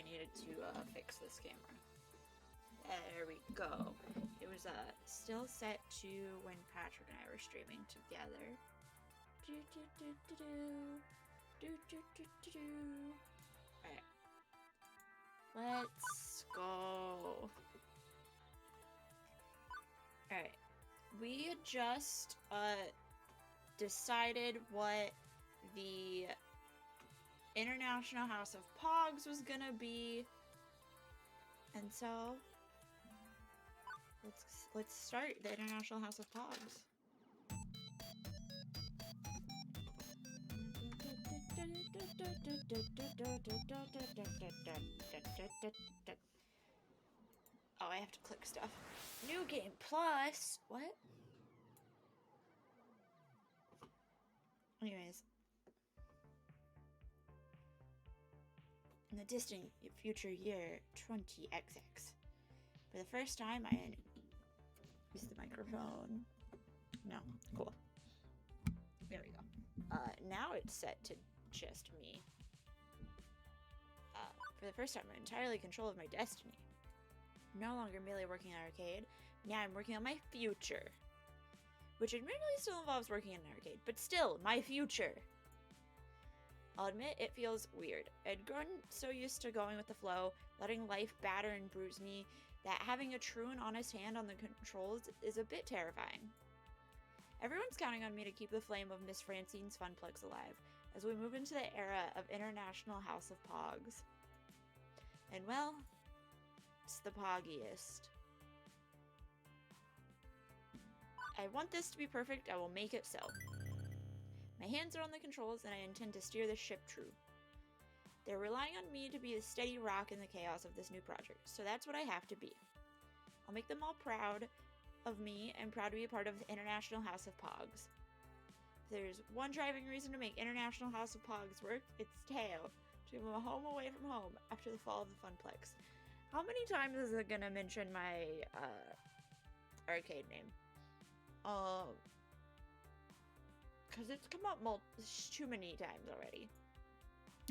needed to fix this camera. There we go. It was still set to when Patrick and I were streaming together. Alright. Let's go. Alright. We just decided what the International House of Pogs was gonna be. And so let's start the International House of Pogs. Oh, I have to click stuff. New game plus. What? Anyways. In the distant future year 20XX. For the first time, I use the microphone. No, cool. There we go. Now it's set to just me. For the first time, I'm entirely in control of my destiny. No longer merely working in an arcade. Now I'm working on my future. Which admittedly still involves working in an arcade, but still, my future. I'll admit it feels weird. I'd grown so used to going with the flow, letting life batter and bruise me, that having a true and honest hand on the controls is a bit terrifying. Everyone's counting on me to keep the flame of Miss Francine's Funplex alive, as we move into the era of International House of Pogs. And well, it's the poggiest. I want this to be perfect, I will make it so. My hands are on the controls and I intend to steer the ship true. They're relying on me to be the steady rock in the chaos of this new project, so that's what I have to be. I'll make them all proud of me and proud to be a part of the International House of Pogs. If there's one driving reason to make International House of Pogs work, it's Teo, to give him a home away from home after the fall of the Funplex. How many times is it gonna mention my arcade name? Because it's come up too many times already.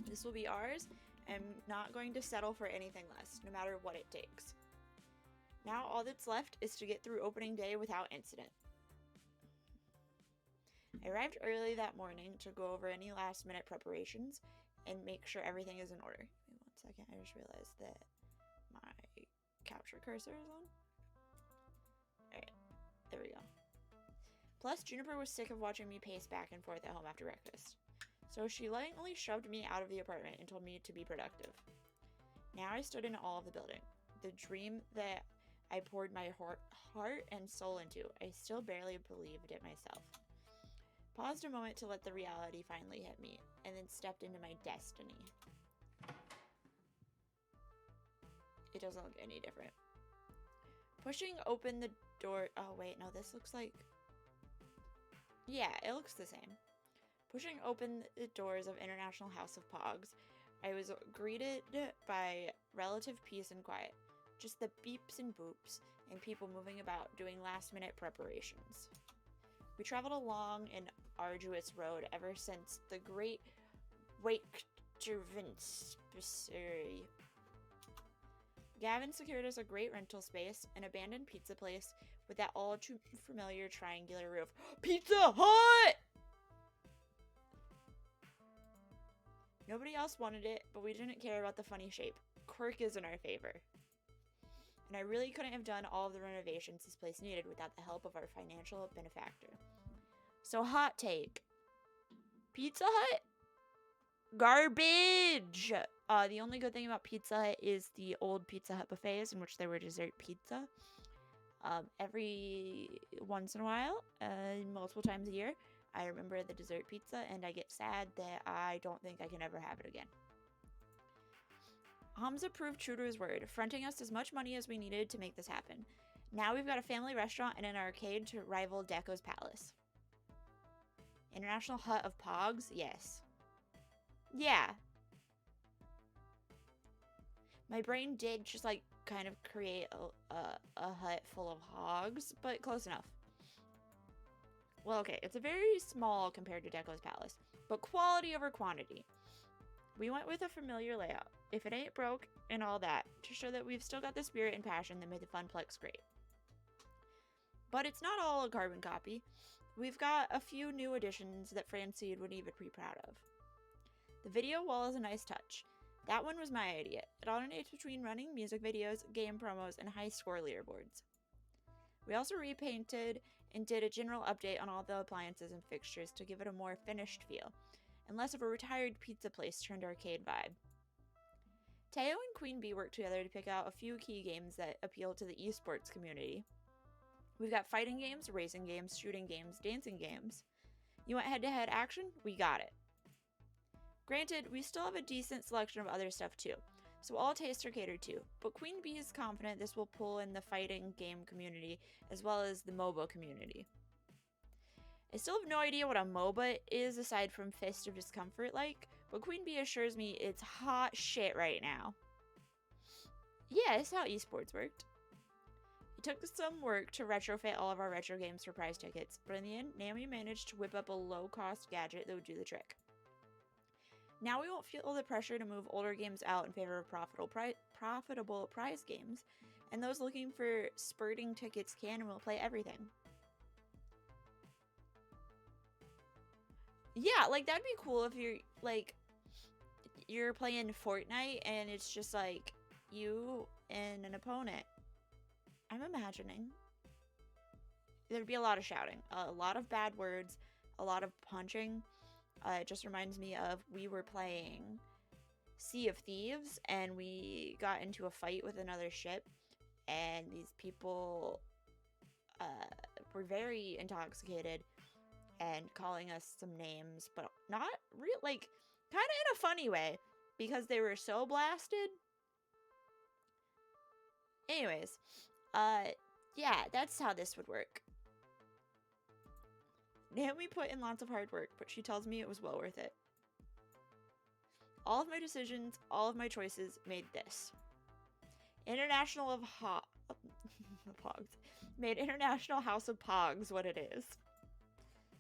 This will be ours. I'm not going to settle for anything less, no matter what it takes. Now all that's left is to get through opening day without incident. I arrived early that morning to go over any last minute preparations and make sure everything is in order. Give me 1 second, I just realized that my capture cursor is on. Alright, there we go. Plus, Juniper was sick of watching me pace back and forth at home after breakfast. So she lovingly shoved me out of the apartment and told me to be productive. Now I stood in awe of the building. The dream that I poured my heart and soul into. I still barely believed it myself. Paused a moment to let the reality finally hit me, and then stepped into my destiny. It doesn't look any different. Pushing open the door... Oh, wait, no, this looks like... Yeah, it looks the same. Pushing open the doors of International House of Pogs, I was greeted by relative peace and quiet. Just the beeps and boops, and people moving about doing last-minute preparations. We traveled along an arduous road ever since the Great Waketervinspsary. Gavin secured us a great rental space, an abandoned pizza place with that all-too-familiar triangular roof. Pizza Hut! Nobody else wanted it, but we didn't care about the funny shape. Quirk is in our favor. And I really couldn't have done all of the renovations this place needed without the help of our financial benefactor. So, hot take. Pizza Hut? Garbage! The only good thing about Pizza Hut is the old Pizza Hut buffets in which there were dessert pizza. Every once in a while, multiple times a year, I remember the dessert pizza and I get sad that I don't think I can ever have it again. Hamza proved true to his word, fronting us as much money as we needed to make this happen. Now we've got a family restaurant and an arcade to rival Deco's Palace. International Hut of Pogs? Yes. Yeah. My brain did just like kind of create a hut full of hogs, but close enough. Well, okay, it's a very small compared to Deco's Palace, but quality over quantity. We went with a familiar layout. if it ain't broke, and all that, to show that we've still got the spirit and passion that made the Funplex great. But it's not all a carbon copy. We've got a few new additions that Francine would even be proud of. The video wall is a nice touch. That one was my idea. It alternates between running music videos, game promos, and high score leaderboards. We also repainted and did a general update on all the appliances and fixtures to give it a more finished feel, and less of a retired pizza place turned arcade vibe. Teo and Queen Bee worked together to pick out a few key games that appeal to the esports community. We've got fighting games, racing games, shooting games, dancing games. You want head-to-head action? We got it. Granted, we still have a decent selection of other stuff too, so all tastes are catered to, but Queen Bee is confident this will pull in the fighting game community as well as the MOBA community. I still have no idea what a MOBA is aside from Fist of Discomfort like, but Queen Bee assures me it's hot shit right now. Yeah, it's how esports worked. It took some work to retrofit all of our retro games for prize tickets, but in the end, Naomi managed to whip up a low-cost gadget that would do the trick. Now we won't feel the pressure to move older games out in favor of profitable prize games, and those looking for spurting tickets can and will play everything. Yeah, like, that'd be cool if you're playing Fortnite and it's just, like, you and an opponent. I'm imagining. There'd be a lot of shouting, a lot of bad words, a lot of punching. It just reminds me of we were playing Sea of Thieves and we got into a fight with another ship and these people were very intoxicated and calling us some names, but not real, like, kind of in a funny way because they were so blasted. Anyways, yeah, that's how this would work. Naomi put in lots of hard work, but she tells me it was well worth it. All of my decisions, all of my choices made this. International of Pogs. Made International House of Pogs what it is.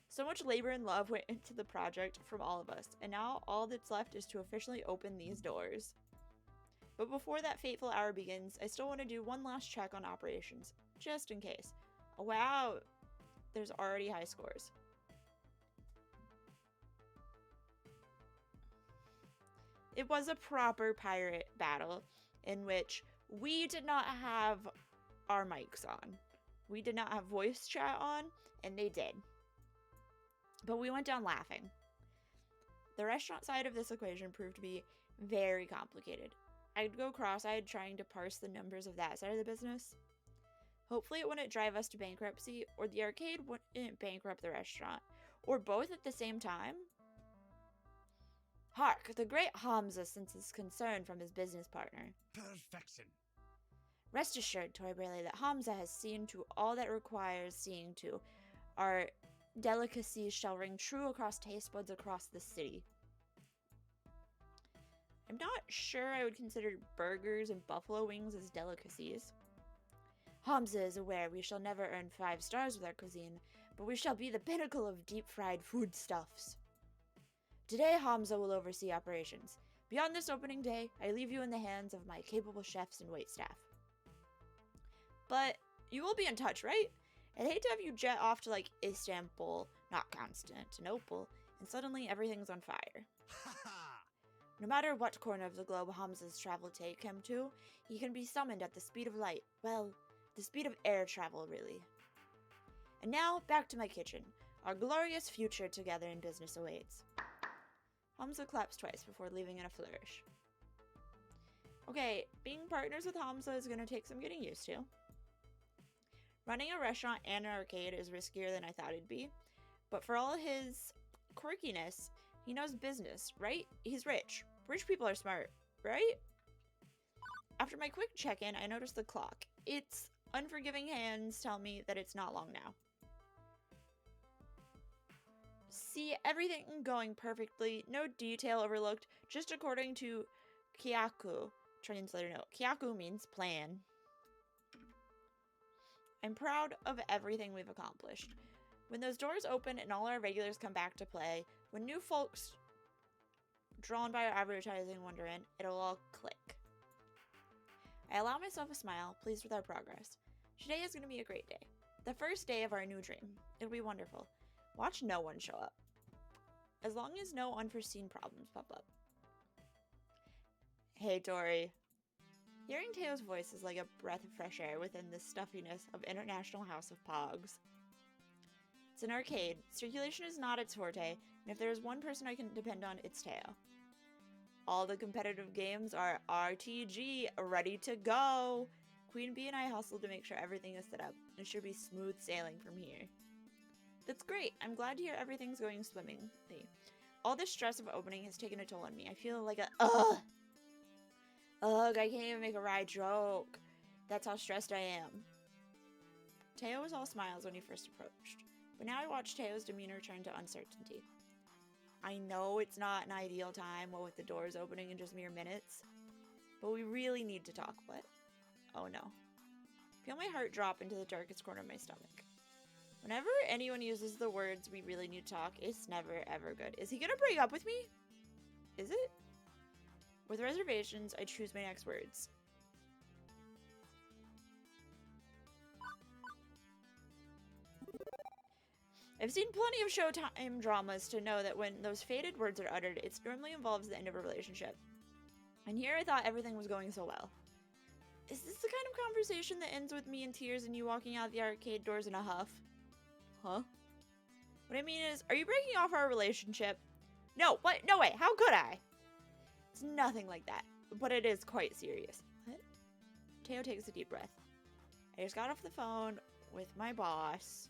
So much labor and love went into the project from all of us, and now all that's left is to officially open these doors. But before that fateful hour begins, I still want to do one last check on operations, just in case. Oh, wow, there's already high scores. It was a proper pirate battle in which we did not have our mics on. We did not have voice chat on, and they did. But we went down laughing. The restaurant side of this equation proved to be very complicated. I'd go cross-eyed trying to parse the numbers of that side of the business. Hopefully it wouldn't drive us to bankruptcy, or the arcade wouldn't bankrupt the restaurant, or both at the same time. Hark, the great Hamza senses concern from his business partner. Perfection. Rest assured, Toy Brayley, that Hamza has seen to all that requires seeing to. Our delicacies shall ring true across taste buds across the city. I'm not sure I would consider burgers and buffalo wings as delicacies. Hamza is aware we shall never earn 5 stars with our cuisine, but we shall be the pinnacle of deep-fried foodstuffs. Today, Hamza will oversee operations. Beyond this opening day, I leave you in the hands of my capable chefs and waitstaff. But you will be in touch, right? I'd hate to have you jet off to, like, Istanbul, not Constantinople, and suddenly everything's on fire. No matter what corner of the globe Hamza's travel take him to, he can be summoned at the speed of light. Well, the speed of air travel, really. And now, back to my kitchen. Our glorious future together in business awaits. Hamza claps twice before leaving in a flourish. Okay, being partners with Hamza is going to take some getting used to. Running a restaurant and an arcade is riskier than I thought it'd be, but for all his quirkiness, he knows business, right? He's rich. Rich people are smart, right? After my quick check-in, I noticed the clock. Its unforgiving hands tell me that it's not long now. See, everything going perfectly, no detail overlooked, just according to Kyaku. Translator note. Kyaku means plan. I'm proud of everything we've accomplished. When those doors open and all our regulars come back to play, when new folks drawn by our advertising wonderment, it'll all click. I allow myself a smile, pleased with our progress. Today is going to be a great day. The first day of our new dream. It'll be wonderful. Watch no one show up. As long as no unforeseen problems pop up. Hey, Tori. Hearing Teo's voice is like a breath of fresh air within the stuffiness of International House of Pogs. It's an arcade. Circulation is not its forte, and if there is one person I can depend on, it's Teo. All the competitive games are RTG, ready to go. Queen Bee and I hustled to make sure everything is set up. It should be smooth sailing from here. That's great. I'm glad to hear everything's going swimmingly. All the stress of opening has taken a toll on me. I feel like a Ugh, I can't even make a wry joke. That's how stressed I am. Teo was all smiles when he first approached, but now I watch Teo's demeanor turn to uncertainty. I know it's not an ideal time, what with the doors opening in just mere minutes, but we really need to talk. What? Oh no. Feel my heart drop into the darkest corner of my stomach. Whenever anyone uses the words, we really need to talk, it's never ever good. Is he gonna break up with me? Is it? With reservations, I choose my next words. I've seen plenty of Showtime dramas to know that when those faded words are uttered, it normally involves the end of a relationship. And here I thought everything was going so well. Is this the kind of conversation that ends with me in tears and you walking out the arcade doors in a huff? Huh? What I mean is, are you breaking off our relationship? No, what? No way, how could I? It's nothing like that, but it is quite serious. What? Teo takes a deep breath. I just got off the phone with my boss.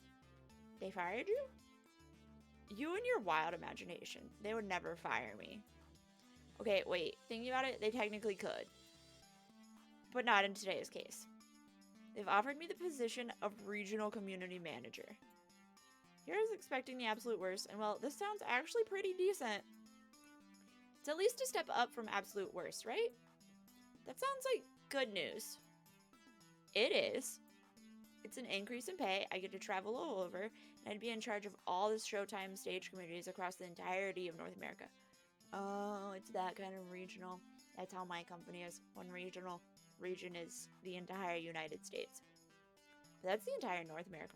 They fired you? You and your wild imagination. They would never fire me. Okay, wait. Thinking about it, they technically could. But not in today's case. They've offered me the position of regional community manager. Here I was expecting the absolute worst, and well, this sounds actually pretty decent. It's at least a step up from absolute worst, right? That sounds like good news. It is. It's an increase in pay, I get to travel all over, and I'd be in charge of all the Showtime stage communities across the entirety of North America. Oh, it's that kind of regional. That's how my company is. One regional region is the entire United States. But that's the entire North America.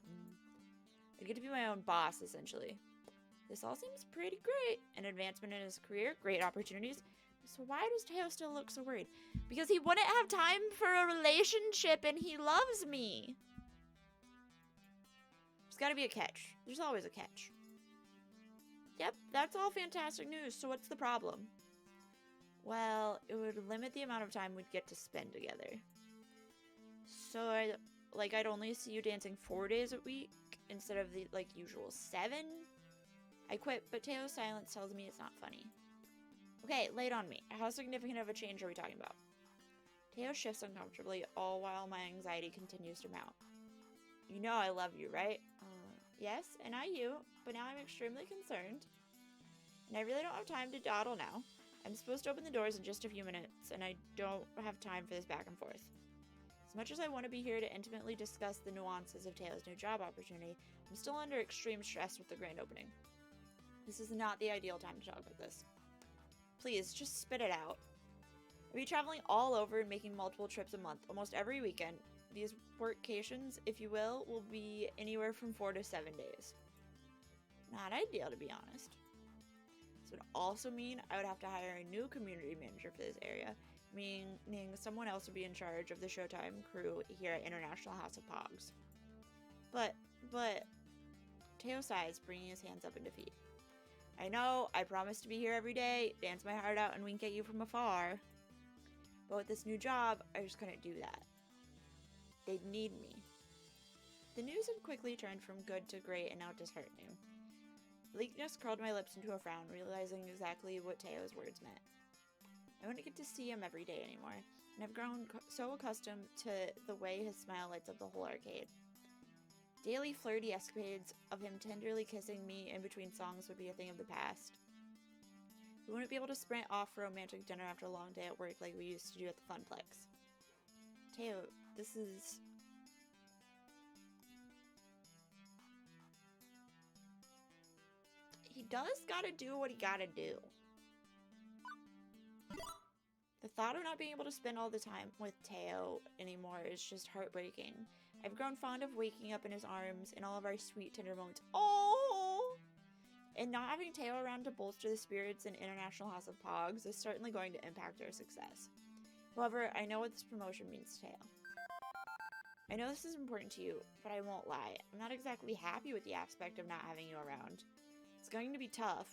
I get to be my own boss, essentially. This all seems pretty great. An advancement in his career, great opportunities. So why does Teo still look so worried? Because he wouldn't have time for a relationship and he loves me. There's gotta be a catch. There's always a catch. Yep, that's all fantastic news. So what's the problem? Well, it would limit the amount of time we'd get to spend together. So I'd only see you dancing 4 days a week instead of the usual 7. I quit, but Teo's silence tells me it's not funny. Okay, lay it on me. How significant of a change are we talking about? Teo shifts uncomfortably, all while my anxiety continues to mount. You know I love you, right? Yes, and I you, but now I'm extremely concerned. And I really don't have time to dawdle now. I'm supposed to open the doors in just a few minutes, and I don't have time for this back and forth. As much as I want to be here to intimately discuss the nuances of Teo's new job opportunity, I'm still under extreme stress with the grand opening. This is not the ideal time to talk about this. Please, just spit it out. I'll be traveling all over and making multiple trips a month, almost every weekend. These workations, if you will be anywhere from 4 to 7 days. Not ideal, to be honest. This would also mean I would have to hire a new community manager for this area, meaning someone else would be in charge of the Showtime crew here at International House of Pogs. But, Teo sighs, bringing his hands up in defeat. I know, I promised to be here every day, dance my heart out, and wink at you from afar. But with this new job, I just couldn't do that. They'd need me. The news had quickly turned from good to great and now disheartening. Bleakness curled my lips into a frown, realizing exactly what Teo's words meant. I wouldn't get to see him every day anymore, and I've grown so accustomed to the way his smile lights up the whole arcade. Daily flirty escapades of him tenderly kissing me in between songs would be a thing of the past. We wouldn't be able to sprint off for romantic dinner after a long day at work like we used to do at the Funplex. Teo, this is... He does gotta do what he gotta do. The thought of not being able to spend all the time with Teo anymore is just heartbreaking. I've grown fond of waking up in his arms in all of our sweet, tender moments. Oh! And not having Teo around to bolster the spirits in International House of Pogs is certainly going to impact our success. However, I know what this promotion means to Teo. I know this is important to you, but I won't lie. I'm not exactly happy with the aspect of not having you around. It's going to be tough.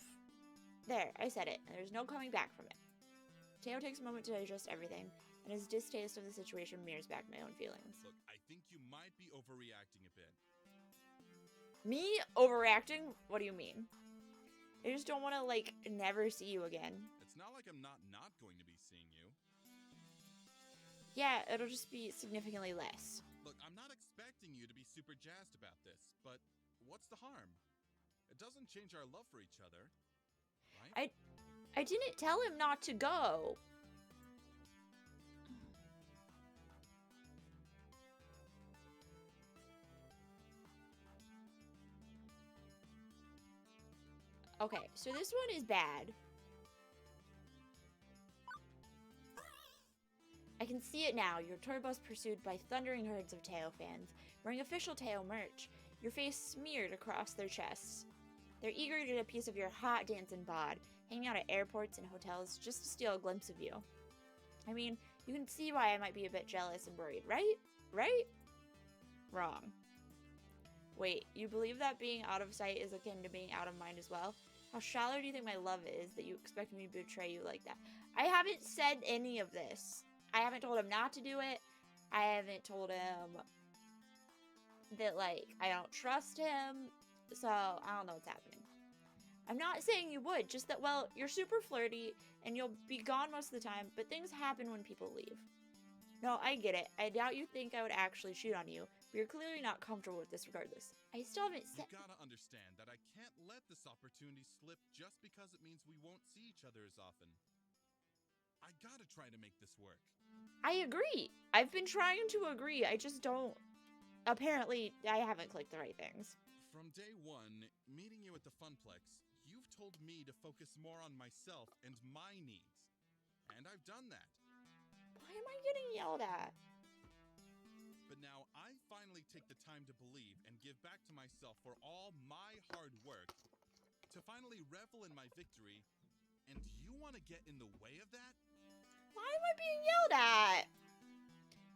There, I said it, and there's no coming back from it. Teo takes a moment to digest everything, and his distaste of the situation mirrors back my own feelings. Look, I think you might be overreacting a bit. Me? Overreacting? What do you mean? I just don't want to, like, never see you again. It's not like I'm not going to be seeing you. Yeah, it'll just be significantly less. Look, I'm not expecting you to be super jazzed about this, but what's the harm? It doesn't change our love for each other, right? I didn't tell him not to go. Okay, so this one is bad. I can see it now. Your tour bus pursued by thundering herds of Teo fans, wearing official Teo merch, your face smeared across their chests. They're eager to get a piece of your hot dancing bod, hanging out at airports and hotels just to steal a glimpse of you. I mean, you can see why I might be a bit jealous and worried, right? Right? Wrong. Wait, you believe that being out of sight is akin to being out of mind as well? How shallow do you think my love is that you expect me to betray you like that? I haven't said any of this. I haven't told him not to do it. I haven't told him that, like, I don't trust him. So, I don't know what's happening. I'm not saying you would, just that, well, you're super flirty and you'll be gone most of the time, but things happen when people leave. No, I get it. I doubt you think I would actually shoot on you, but you're clearly not comfortable with this regardless. I still haven't said— You gotta understand that I can't let this opportunity slip just because it means we won't see each other as often. I gotta try to make this work. I agree. I've been trying to agree. I just don't. Apparently, I haven't clicked the right things. From day one, meeting you at the Funplex, you've told me to focus more on myself and my needs. And I've done that. Why am I getting yelled at? But now I finally take the time to believe and give back to myself for all my hard work, to finally revel in my victory, and you want to get in the way of that? Why am I being yelled at?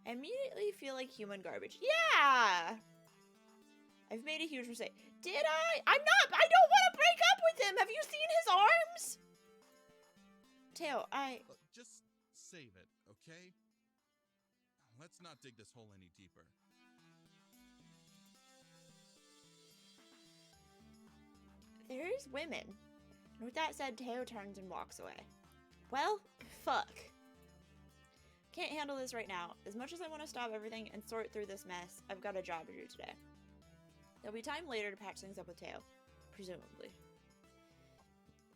I immediately feel like human garbage. Yeah! I've made a huge mistake. Did I? I don't want to break up with him! Have you seen his arms? Teo, Just save it, okay? Let's not dig this hole any deeper. There's women. And with that said, Teo turns and walks away. Well, fuck. Can't handle this right now. As much as I want to stop everything and sort through this mess, I've got a job to do today. There'll be time later to patch things up with Teo, presumably.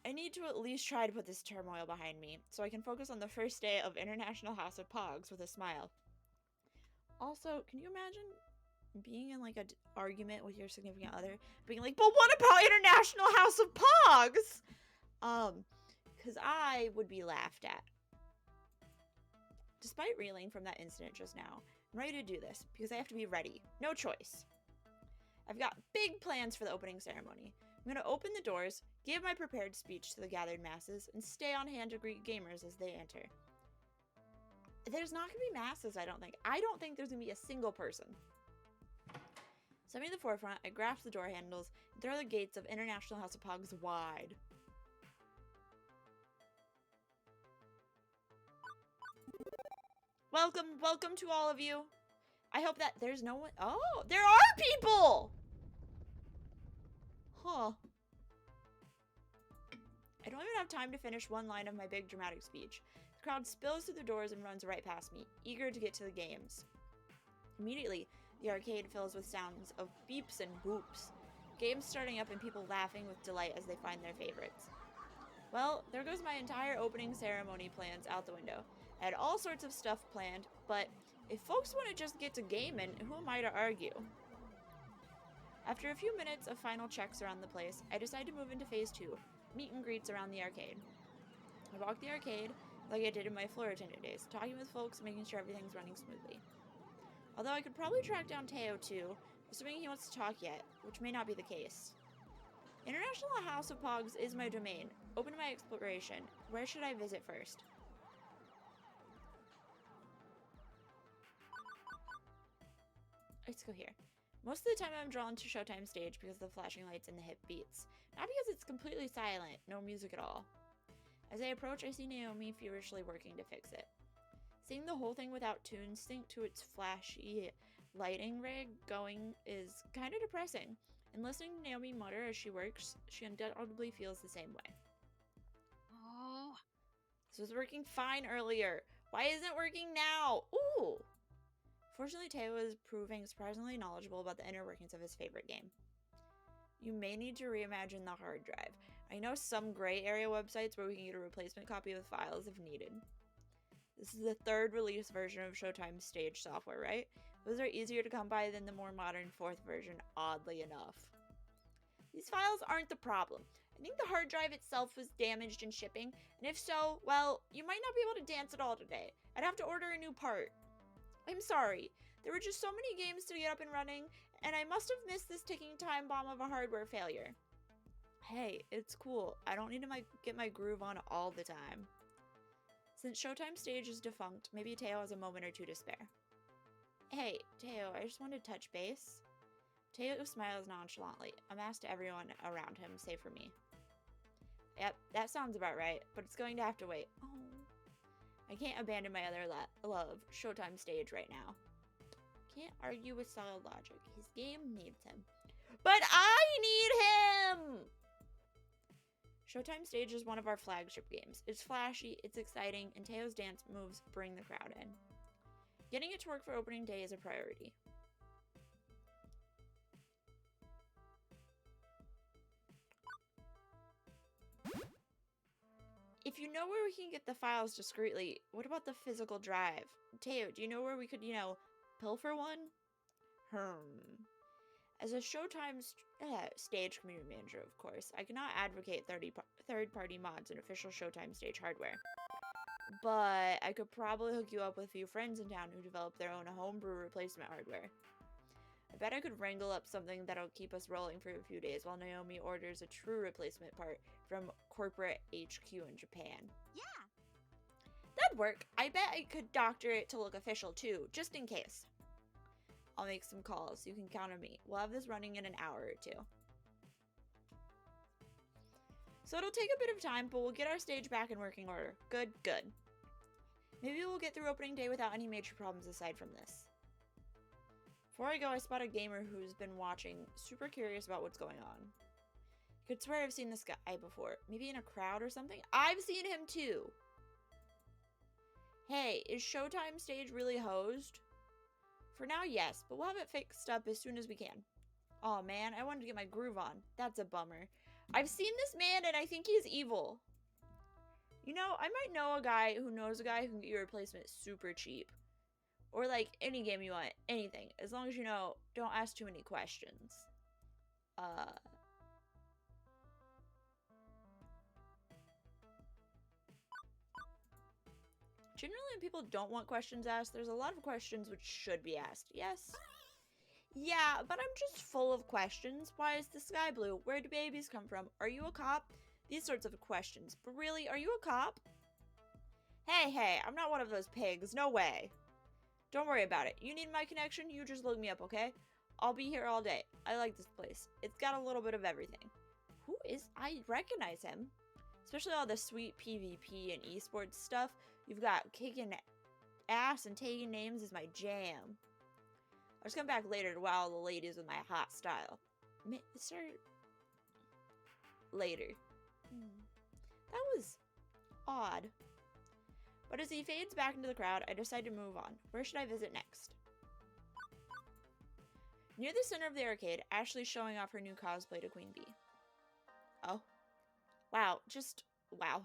I need to at least try to put this turmoil behind me, so I can focus on the first day of International House of Pogs with a smile. Also, can you imagine being in, like, an argument with your significant other, being like, but what about International House of Pogs? Because I would be laughed at. Despite reeling from that incident just now, I'm ready to do this, because I have to be ready. No choice. I've got big plans for the opening ceremony. I'm going to open the doors, give my prepared speech to the gathered masses, and stay on hand to greet gamers as they enter. There's not going to be masses, I don't think. I don't think there's going to be a single person. Stepping to the forefront, I grasp the door handles and throw the gates of International House of Pogs wide. Welcome to all of you. I hope that there's no one— Oh, there are people! Huh. I don't even have time to finish one line of my big dramatic speech. The crowd spills through the doors and runs right past me, eager to get to the games. Immediately, the arcade fills with sounds of beeps and whoops. Games starting up and people laughing with delight as they find their favorites. Well, there goes my entire opening ceremony plans out the window. I had all sorts of stuff planned, but if folks want to just get to gaming, who am I to argue? After a few minutes of final checks around the place, I decide to move into phase 2, meet and greets around the arcade. I walk the arcade, like I did in my floor attendant days, talking with folks and making sure everything's running smoothly. Although I could probably track down Teo too, assuming he wants to talk yet, which may not be the case. International House of Pogs is my domain. Open to my exploration. Where should I visit first? Let's go here. Most of the time I'm drawn to Showtime stage because of the flashing lights and the hip beats. Not because it's completely silent, no music at all. As I approach, I see Naomi feverishly working to fix it. Seeing the whole thing without tunes synced to its flashy lighting rig going is kind of depressing. And listening to Naomi mutter as she works, she undoubtedly feels the same way. Oh, this was working fine earlier. Why isn't it working now? Ooh! Fortunately, Teo is proving surprisingly knowledgeable about the inner workings of his favorite game. You may need to reimagine the hard drive. I know some gray area websites where we can get a replacement copy of the files if needed. This is the 3rd release version of Showtime Stage software, right? Those are easier to come by than the more modern 4th version, oddly enough. These files aren't the problem. I think the hard drive itself was damaged in shipping, and if so, well, you might not be able to dance at all today. I'd have to order a new part. I'm sorry. There were just so many games to get up and running, and I must have missed this ticking time bomb of a hardware failure. Hey, it's cool. I don't need to get my groove on all the time. Since Showtime Stage is defunct, maybe Teo has a moment or two to spare. Hey, Teo, I just wanted to touch base. Teo smiles nonchalantly, a mask to everyone around him, save for me. Yep, that sounds about right, but it's going to have to wait. Oh. I can't abandon my other love, Showtime Stage, right now. Can't argue with solid logic. His game needs him. But I need him! Showtime Stage is one of our flagship games. It's flashy, it's exciting, and Teo's dance moves bring the crowd in. Getting it to work for opening day is a priority. If you know where we can get the files discreetly, what about the physical drive? Teo, do you know where we could, pilfer one? As a Showtime Stage community manager, of course, I cannot advocate third-party mods and official Showtime Stage hardware. But I could probably hook you up with a few friends in town who develop their own homebrew replacement hardware. I bet I could wrangle up something that'll keep us rolling for a few days while Naomi orders a true replacement part from corporate HQ in Japan. Yeah! That'd work. I bet I could doctor it to look official too, just in case. I'll make some calls. You can count on me. We'll have this running in an hour or two. So it'll take a bit of time, but we'll get our stage back in working order. Good, good. Maybe we'll get through opening day without any major problems aside from this. Before I go, I spot a gamer who's been watching, super curious about what's going on. I could swear I've seen this guy before. Maybe in a crowd or something? I've seen him too! Hey, is Showtime Stage really hosed? For now, yes, but we'll have it fixed up as soon as we can. Oh man, I wanted to get my groove on. That's a bummer. I've seen this man and I think he's evil. You know, I might know a guy who knows a guy who can get your replacement super cheap. Or like any game you want, anything. As long as don't ask too many questions. Generally when people don't want questions asked, there's a lot of questions which should be asked. Yes? Yeah, but I'm just full of questions. Why is the sky blue? Where do babies come from? Are you a cop? These sorts of questions. But really, are you a cop? Hey, I'm not one of those pigs. No way. Don't worry about it. You need my connection? You just look me up, okay? I'll be here all day. I like this place. It's got a little bit of everything. Who is... I recognize him. Especially all the sweet PvP and esports stuff. You've got kicking ass and taking names is my jam. I'll just come back later to wow the ladies with my hot style. Later. That was odd. But as he fades back into the crowd, I decide to move on. Where should I visit next? Near the center of the arcade, Ashley's showing off her new cosplay to Queen Bee. Oh. Wow, just wow.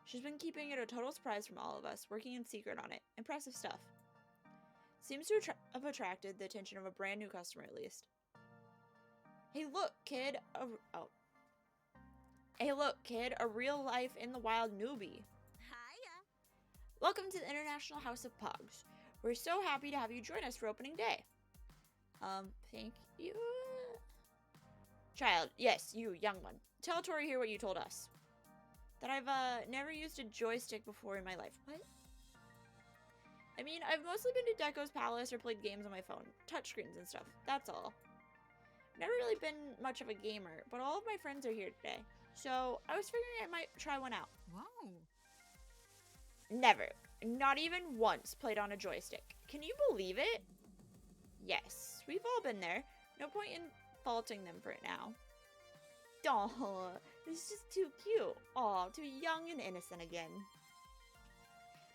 She's been keeping it a total surprise from all of us, working in secret on it. Impressive stuff. Seems to have attracted the attention of a brand new customer at least. Hey look, kid! Hey look, kid! A real life in the wild newbie. Welcome to the International House of Pogs. We're so happy to have you join us for opening day. Thank you. Child, yes, you, young one. Tell Tori here what you told us. That I've, never used a joystick before in my life. What? I mean, I've mostly been to Deco's Palace or played games on my phone. Touchscreens and stuff. That's all. Never really been much of a gamer, but all of my friends are here today. So, I was figuring I might try one out. Whoa. Never, not even once, played on a joystick. Can you believe it? Yes, we've all been there. No point in faulting them for it now. Aw, it's just too cute. Aw, too young and innocent again.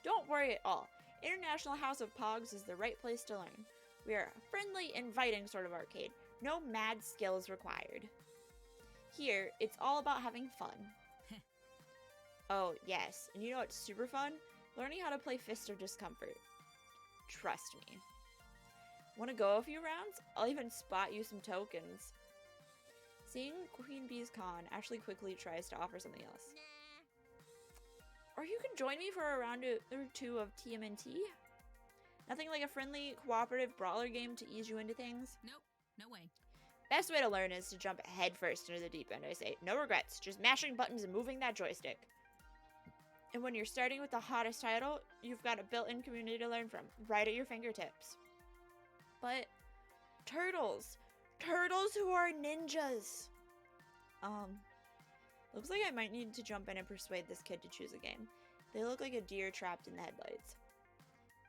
Don't worry at all. International House of Pogs is the right place to learn. We are a friendly, inviting sort of arcade. No mad skills required. Here, it's all about having fun. Oh, yes. And you know what's super fun? Learning how to play Fist of Discomfort. Trust me. Want to go a few rounds? I'll even spot you some tokens. Seeing Queen Bee's con, Ashley quickly tries to offer something else. Nah. Or you can join me for a round or two of TMNT? Nothing like a friendly, cooperative brawler game to ease you into things? Nope, no way. Best way to learn is to jump head first into the deep end, I say. No regrets, just mashing buttons and moving that joystick. And when you're starting with the hottest title, you've got a built-in community to learn from, right at your fingertips. But, turtles. Turtles who are ninjas. Looks like I might need to jump in and persuade this kid to choose a game. They look like a deer trapped in the headlights.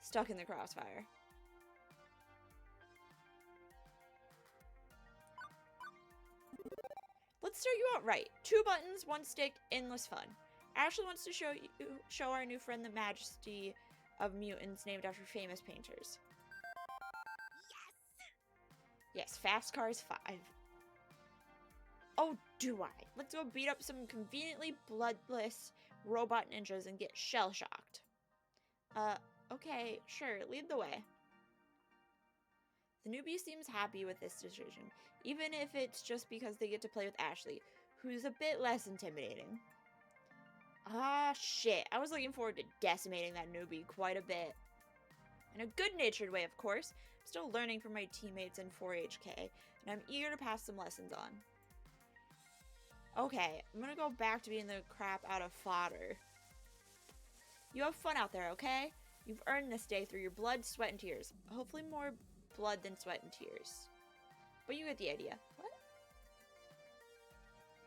Stuck in the crossfire. Let's start you out right. 2 buttons, 1 stick, endless fun. Ashley wants to show our new friend the majesty of mutants named after famous painters. Yes, Fast Cars 5. Oh, do I? Let's go beat up some conveniently bloodless robot ninjas and get shell-shocked. Okay, sure, lead the way. The newbie seems happy with this decision, even if it's just because they get to play with Ashley, who's a bit less intimidating. Ah, shit. I was looking forward to decimating that newbie quite a bit. In a good-natured way, of course. I'm still learning from my teammates in 4HK, and I'm eager to pass some lessons on. Okay, I'm gonna go back to being the crap out of fodder. You have fun out there, okay? You've earned this day through your blood, sweat, and tears. Hopefully more blood than sweat and tears. But you get the idea. What?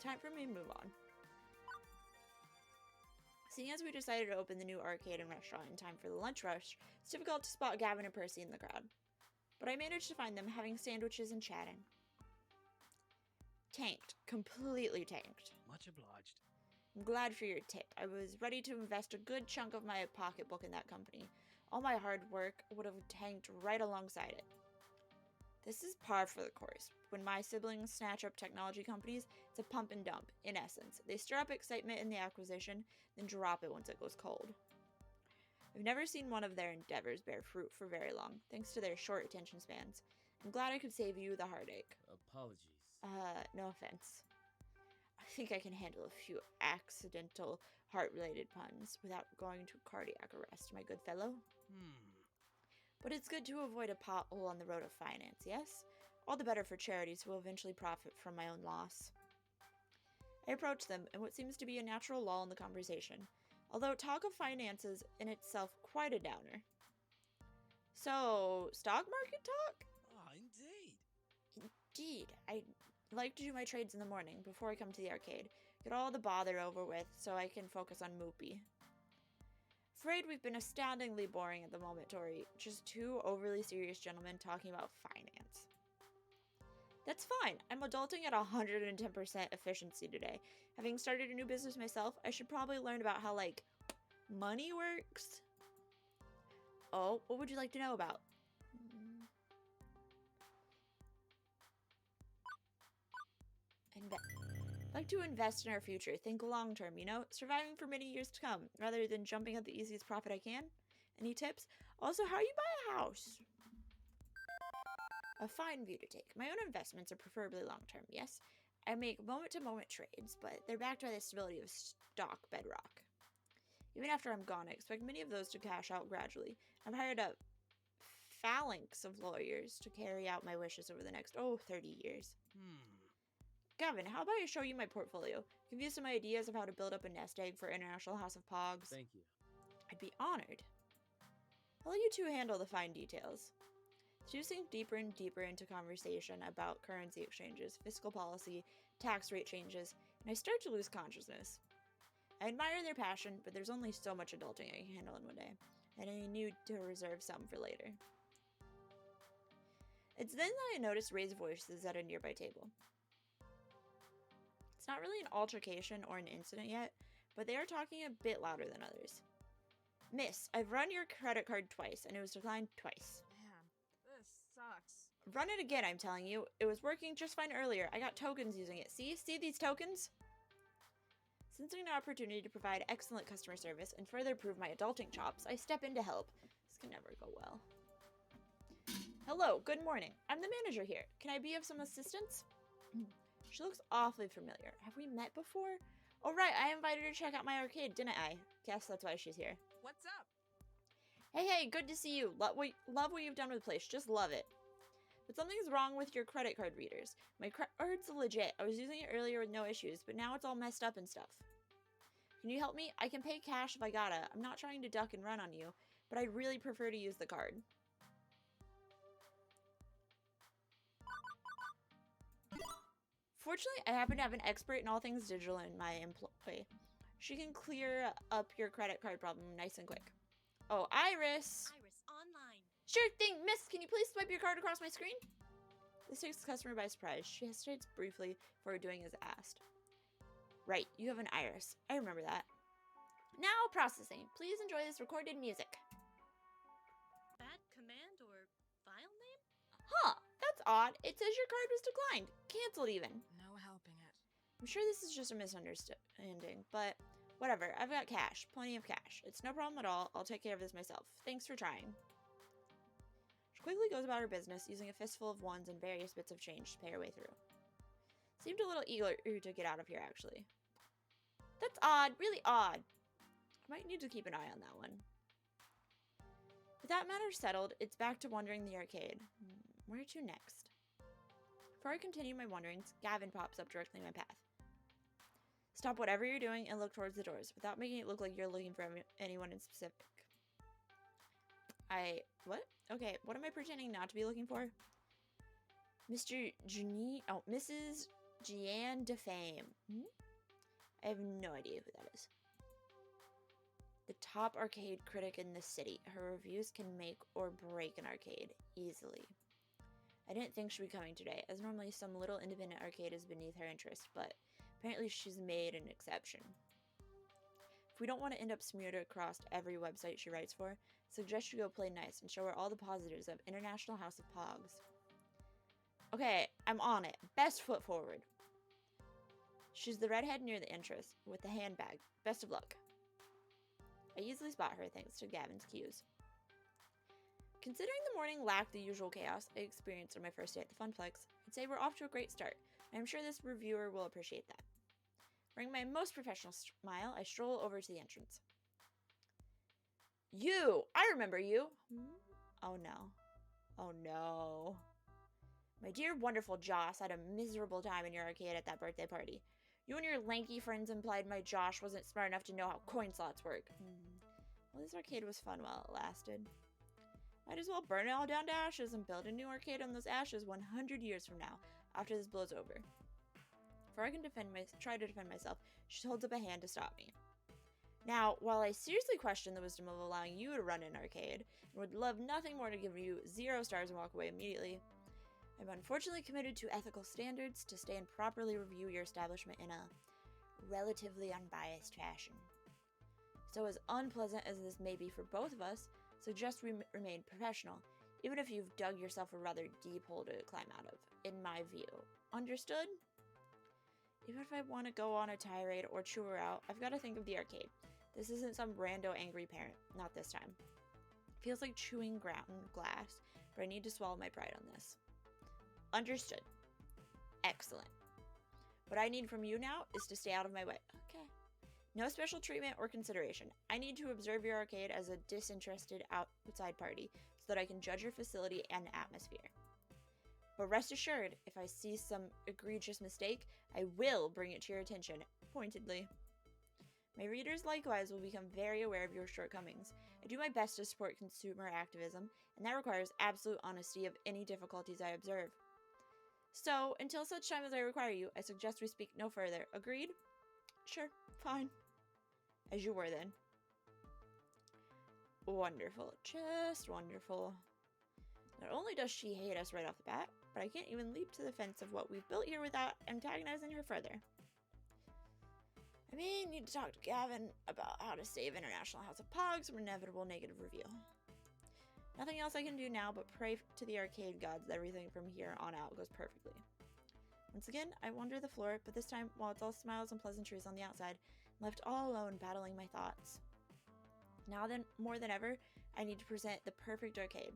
Time for me to move on. Seeing as we decided to open the new arcade and restaurant in time for the lunch rush, it's difficult to spot Gavin and Percy in the crowd. But I managed to find them having sandwiches and chatting. Tanked. Completely tanked. Much obliged. I'm glad for your tip. I was ready to invest a good chunk of my pocketbook in that company. All my hard work would have tanked right alongside it. This is par for the course. When my siblings snatch up technology companies, it's a pump and dump, in essence. They stir up excitement in the acquisition, then drop it once it goes cold. I've never seen one of their endeavors bear fruit for very long, thanks to their short attention spans. I'm glad I could save you the heartache. Apologies. No offense. I think I can handle a few accidental heart-related puns without going to cardiac arrest, my good fellow. But it's good to avoid a pothole on the road of finance, yes? All the better for charities who will eventually profit from my own loss. I approach them in what seems to be a natural lull in the conversation, although talk of finances in itself quite a downer. So, stock market talk? Ah, indeed. Indeed. I like to do my trades in the morning before I come to the arcade. Get all the bother over with so I can focus on Moopy. Afraid we've been astoundingly boring at the moment, Tori. Just 2 overly serious gentlemen talking about finance. That's fine. I'm adulting at 110% efficiency today. Having started a new business myself, I should probably learn about how, like, money works. Oh, what would you like to know about? Like to invest in our future. Think long term, you know? Surviving for many years to come, rather than jumping at the easiest profit I can. Any tips? Also, how you buy a house? A fine view to take. My own investments are preferably long term, yes? I make moment-to-moment trades, but they're backed by the stability of stock bedrock. Even after I'm gone, I expect many of those to cash out gradually. I've hired a phalanx of lawyers to carry out my wishes over the next, 30 years. Gavin, how about I show you my portfolio? Give you some ideas of how to build up a nest egg for International House of Pogs? Thank you. I'd be honored. I'll let you two handle the fine details. The two sink deeper and deeper into conversation about currency exchanges, fiscal policy, tax rate changes, and I start to lose consciousness. I admire their passion, but there's only so much adulting I can handle in one day, and I need to reserve some for later. It's then that I notice raised voices at a nearby table. It's not really an altercation or an incident yet, but they are talking a bit louder than others. Miss, I've run your credit card twice, and it was declined twice. Man, this sucks. Run it again, I'm telling you. It was working just fine earlier. I got tokens using it. See these tokens? Sensing an opportunity to provide excellent customer service and further prove my adulting chops, I step in to help. This can never go well. Hello, good morning. I'm the manager here. Can I be of some assistance? She looks awfully familiar. Have we met before? Oh, right, I invited her to check out my arcade, didn't I? Guess that's why she's here. What's up? Hey, good to see you. Love what you've done with the place. Just love it. But something's wrong with your credit card readers. My card's legit. I was using it earlier with no issues, but now it's all messed up and stuff. Can you help me? I can pay cash if I gotta. I'm not trying to duck and run on you, but I'd really prefer to use the card. Fortunately, I happen to have an expert in all things digital in my employee. She can clear up your credit card problem nice and quick. Oh, Iris! Iris online. Sure thing, miss! Can you please swipe your card across my screen? This takes the customer by surprise. She hesitates briefly before doing as asked. Right, you have an Iris. I remember that. Now processing. Please enjoy this recorded music. Bad command or file name? Huh, that's odd. It says your card was declined. Canceled even. No helping it. I'm sure this is just a misunderstanding, but whatever. I've got cash. Plenty of cash. It's no problem at all. I'll take care of this myself. Thanks for trying. She quickly goes about her business, using a fistful of ones and various bits of change to pay her way through. Seemed a little eager to get out of here, actually. That's odd. Really odd. I might need to keep an eye on that one. With that matter settled, it's back to wandering the arcade. Where to next? Before I continue my wanderings, Gavin pops up directly in my path. Stop whatever you're doing and look towards the doors, without making it look like you're looking for anyone in specific. What? Okay, what am I pretending not to be looking for? Mrs. Jeanne Defame. I have no idea who that is. The top arcade critic in the city. Her reviews can make or break an arcade easily. I didn't think she'd be coming today, as normally some little independent arcade is beneath her interest, but apparently she's made an exception. If we don't want to end up smeared across every website she writes for, I suggest you go play nice and show her all the positives of International House of Pogs. Okay, I'm on it. Best foot forward. She's the redhead near the entrance, with the handbag. Best of luck. I easily spot her thanks to Gavin's cues. Considering the morning lacked the usual chaos I experienced on my first day at the Funplex, I'd say we're off to a great start, and I'm sure this reviewer will appreciate that. Wearing my most professional smile, I stroll over to the entrance. You! I remember you! Oh no. Oh no. My dear wonderful Josh had a miserable time in your arcade at that birthday party. You and your lanky friends implied my Josh wasn't smart enough to know how coin slots work. Well, this arcade was fun while it lasted. Might as well burn it all down to ashes and build a new arcade on those ashes 100 years from now, after this blows over. Before I can try to defend myself, she holds up a hand to stop me. Now, while I seriously question the wisdom of allowing you to run an arcade, and would love nothing more to give you 0 stars and walk away immediately, I'm unfortunately committed to ethical standards to stay and properly review your establishment in a relatively unbiased fashion. So as unpleasant as this may be for both of us, suggest we remain professional, even if you've dug yourself a rather deep hole to climb out of, in my view. Understood? Even if I want to go on a tirade or chew her out, I've got to think of the arcade. This isn't some rando angry parent. Not this time. Feels like chewing ground glass, but I need to swallow my pride on this. Understood. Excellent. What I need from you now is to stay out of my way. Okay. No special treatment or consideration. I need to observe your arcade as a disinterested outside party so that I can judge your facility and atmosphere. But rest assured, if I see some egregious mistake, I will bring it to your attention, pointedly. My readers likewise will become very aware of your shortcomings. I do my best to support consumer activism, and that requires absolute honesty of any difficulties I observe. So, until such time as I require you, I suggest we speak no further. Agreed? Sure, fine. As you were then. Wonderful. Just wonderful. Not only does she hate us right off the bat, but I can't even leap to the fence of what we've built here without antagonizing her further. I may need to talk to Gavin about how to save International House of Pogs from inevitable negative review. Nothing else I can do now but pray to the arcade gods that everything from here on out goes perfectly. Once again, I wander the floor, but this time, while it's all smiles and pleasantries on the outside, I'm left all alone battling my thoughts. Now then, more than ever, I need to present the perfect arcade.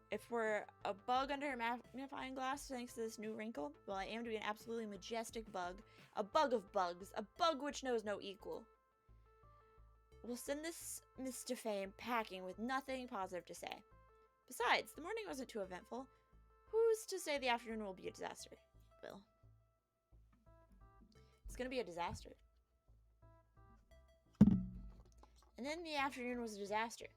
If we're a bug under a magnifying glass thanks to this new wrinkle, well, I am to be an absolutely majestic bug. A bug of bugs. A bug which knows no equal. We'll send this Mr. Fame packing with nothing positive to say. Besides, the morning wasn't too eventful. Who's to say the afternoon will be a disaster? Well, it's gonna be a disaster. And then the afternoon was a disaster.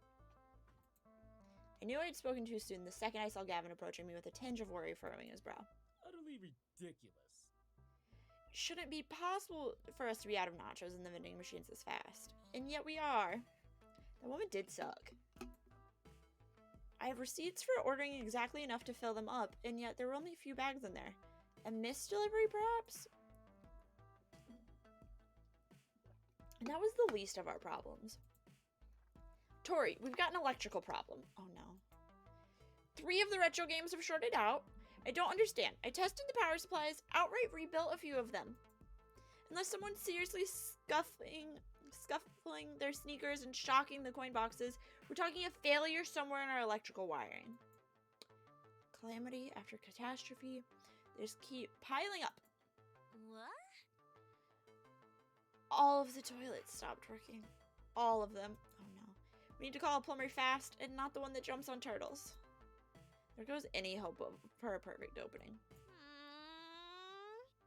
I knew I'd spoken too soon the second I saw Gavin approaching me with a tinge of worry furrowing his brow. Utterly ridiculous. Shouldn't be possible for us to be out of nachos in the vending machines this fast. And yet we are. That woman did suck. I have receipts for ordering exactly enough to fill them up, and yet there were only a few bags in there. A missed delivery, perhaps? And that was the least of our problems. Tori, we've got an electrical problem. Oh no. 3 of the retro games have shorted out. I don't understand. I tested the power supplies, outright rebuilt a few of them. Unless someone's seriously scuffling their sneakers and shocking the coin boxes, we're talking a failure somewhere in our electrical wiring. Calamity after catastrophe. They just keep piling up. What? All of the toilets stopped working. All of them. Oh no. We need to call a plumber fast and not the one that jumps on turtles. There goes any hope for a perfect opening.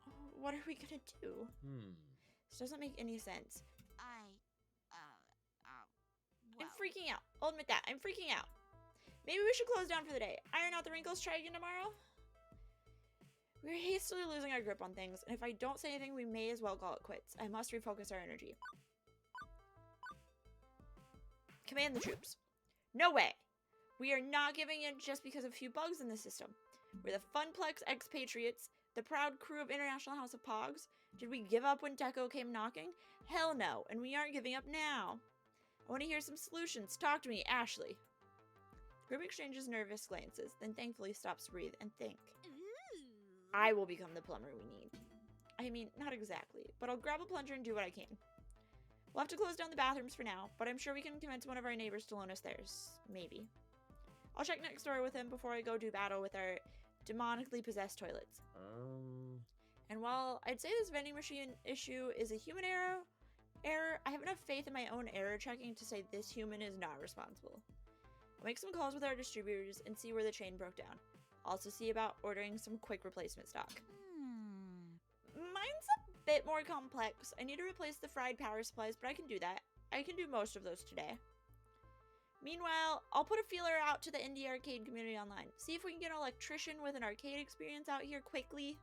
Oh, what are we gonna do? This doesn't make any sense. I'm freaking out. I'll admit that. I'm freaking out. Maybe we should close down for the day. Iron out the wrinkles, try again tomorrow? We're hastily losing our grip on things, and if I don't say anything, we may as well call it quits. I must refocus our energy. Command the troops. No way! We are not giving in just because of a few bugs in the system. We're the Funplex expatriates, the proud crew of International House of Pogs. Did we give up when Deco came knocking? Hell no, and we aren't giving up now. I want to hear some solutions. Talk to me, Ashley. The group exchanges nervous glances, then thankfully stops to breathe and think. I will become the plumber we need. I mean, not exactly, but I'll grab a plunger and do what I can. We'll have to close down the bathrooms for now, but I'm sure we can convince one of our neighbors to loan us theirs. Maybe. I'll check next door with him before I go do battle with our demonically possessed toilets. And while I'd say this vending machine issue is a human error, I have enough faith in my own error checking to say this human is not responsible. I'll make some calls with our distributors and see where the chain broke down. I'll also see about ordering some quick replacement stock. Mine's a bit more complex. I need to replace the fried power supplies, but I can do that. I can do most of those today. Meanwhile, I'll put a feeler out to the indie arcade community online. See if we can get an electrician with an arcade experience out here quickly.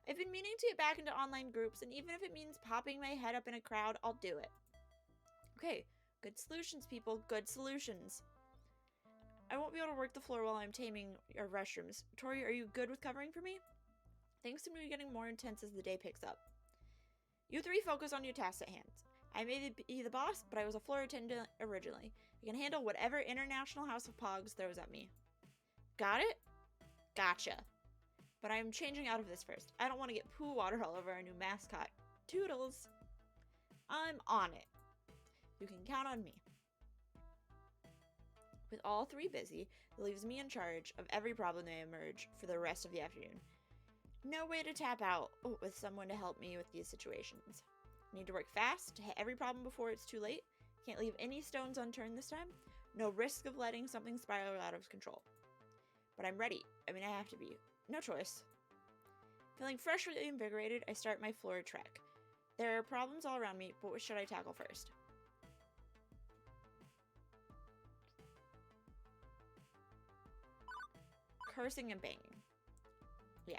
I've been meaning to get back into online groups, and even if it means popping my head up in a crowd, I'll do it. Okay, good solutions, people. Good solutions. I won't be able to work the floor while I'm taming our restrooms. Tori, are you good with covering for me? Things seem to be getting more intense as the day picks up. You 3 focus on your tasks at hand. I may be the boss, but I was a floor attendant originally. I can handle whatever International House of Pogs throws at me. Got it? Gotcha. But I'm changing out of this first. I don't want to get poo water all over our new mascot. Toodles. I'm on it. You can count on me. With all 3 busy, it leaves me in charge of every problem that emerge for the rest of the afternoon. No way to tap out with someone to help me with these situations. Need to work fast to hit every problem before it's too late. Can't leave any stones unturned this time. No risk of letting something spiral out of control. But I'm ready. I mean, I have to be. No choice. Feeling freshly invigorated, I start my floor trek. There are problems all around me, but what should I tackle first? Cursing and banging. Yeah.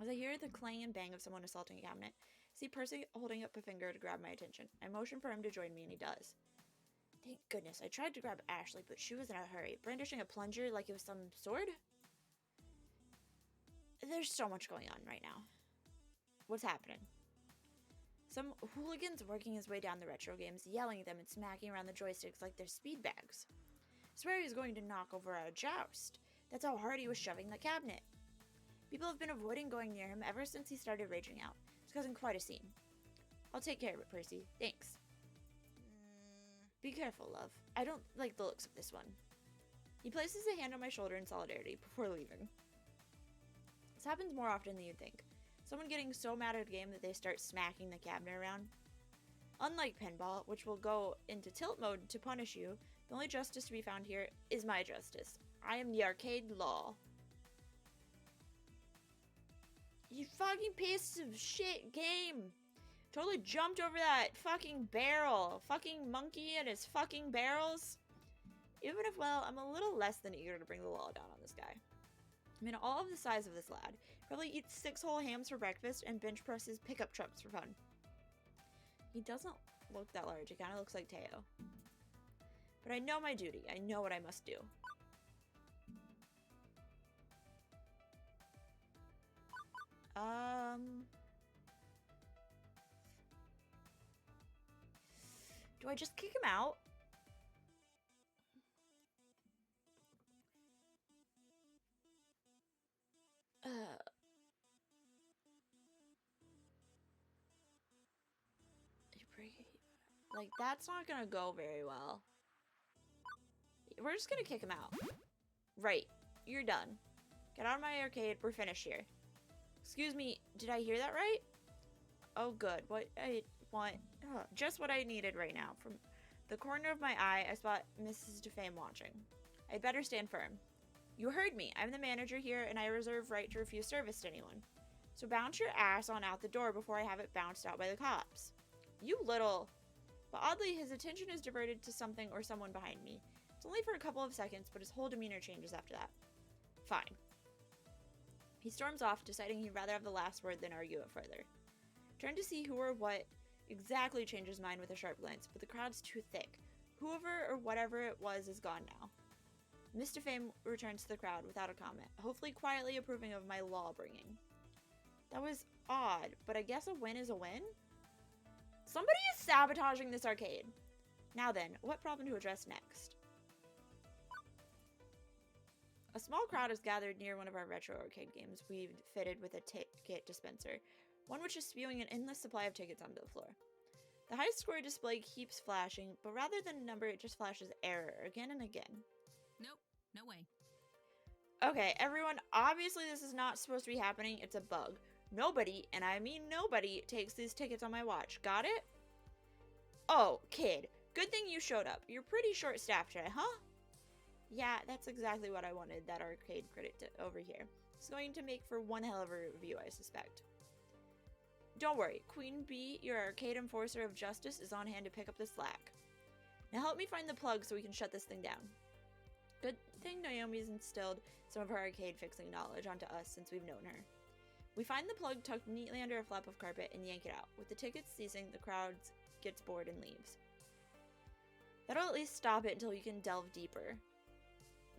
As I hear the clang and bang of someone assaulting a cabinet, see Percy holding up a finger to grab my attention. I motion for him to join me, and he does. Thank goodness, I tried to grab Ashley, but she was in a hurry, brandishing a plunger like it was some sword. There's so much going on right now. What's happening? Some hooligan's working his way down the retro games, yelling at them and smacking around the joysticks like they're speed bags. I swear he was going to knock over a joust. That's how hard he was shoving the cabinet. People have been avoiding going near him ever since he started raging out. It's causing quite a scene. I'll take care of it, Percy. Thanks. Be careful, love. I don't like the looks of this one. He places a hand on my shoulder in solidarity before leaving. This happens more often than you'd think. Someone getting so mad at a game that they start smacking the cabinet around. Unlike pinball, which will go into tilt mode to punish you, the only justice to be found here is my justice. I am the arcade law. You fucking piece of shit game. Totally jumped over that fucking barrel. Fucking monkey and his fucking barrels. Even if, well, I'm a little less than eager to bring the law down on this guy. I mean, all of the size of this lad. Probably eats 6 whole hams for breakfast and bench presses pickup trucks for fun. He doesn't look that large. He kind of looks like Teo. But I know my duty. I know what I must do. Do I just kick him out? Like, that's not gonna go very well. We're just gonna kick him out. Right. You're done. Get out of my arcade. We're finished here. Excuse me. Did I hear that right? Oh, good. What I want... just what I needed right now. From the corner of my eye, I spot Mrs. DeFame watching. I'd better stand firm. You heard me. I'm the manager here, and I reserve right to refuse service to anyone. So bounce your ass on out the door before I have it bounced out by the cops. You little... But oddly, his attention is diverted to something or someone behind me. It's only for a couple of seconds, but his whole demeanor changes after that. Fine. He storms off, deciding he'd rather have the last word than argue it further. Turn to see who or what exactly changes mine with a sharp glance, but the crowd's too thick. Whoever or whatever it was is gone now. Mr. Fame returns to the crowd without a comment, hopefully quietly approving of my law-bringing. That was odd, but I guess a win is a win? Somebody is sabotaging this arcade. Now then, what problem to address next? A small crowd is gathered near one of our retro arcade games we've fitted with a ticket dispenser, one which is spewing an endless supply of tickets onto the floor. The high score display keeps flashing, but rather than a number, it just flashes error again and again. Nope, no way. Okay, everyone, obviously this is not supposed to be happening. It's a bug. Nobody, and I mean nobody, takes these tickets on my watch. Got it? Oh, kid. Good thing you showed up. You're pretty short-staffed today, huh? Yeah, that's exactly what I wanted that arcade critic to over here. It's going to make for one hell of a review, I suspect. Don't worry. Queen Bee, your arcade enforcer of justice, is on hand to pick up the slack. Now help me find the plug so we can shut this thing down. Good thing Naomi's instilled some of her arcade fixing knowledge onto us since we've known her. We find the plug tucked neatly under a flap of carpet and yank it out. With the tickets ceasing, the crowd gets bored and leaves. That'll at least stop it until we can delve deeper.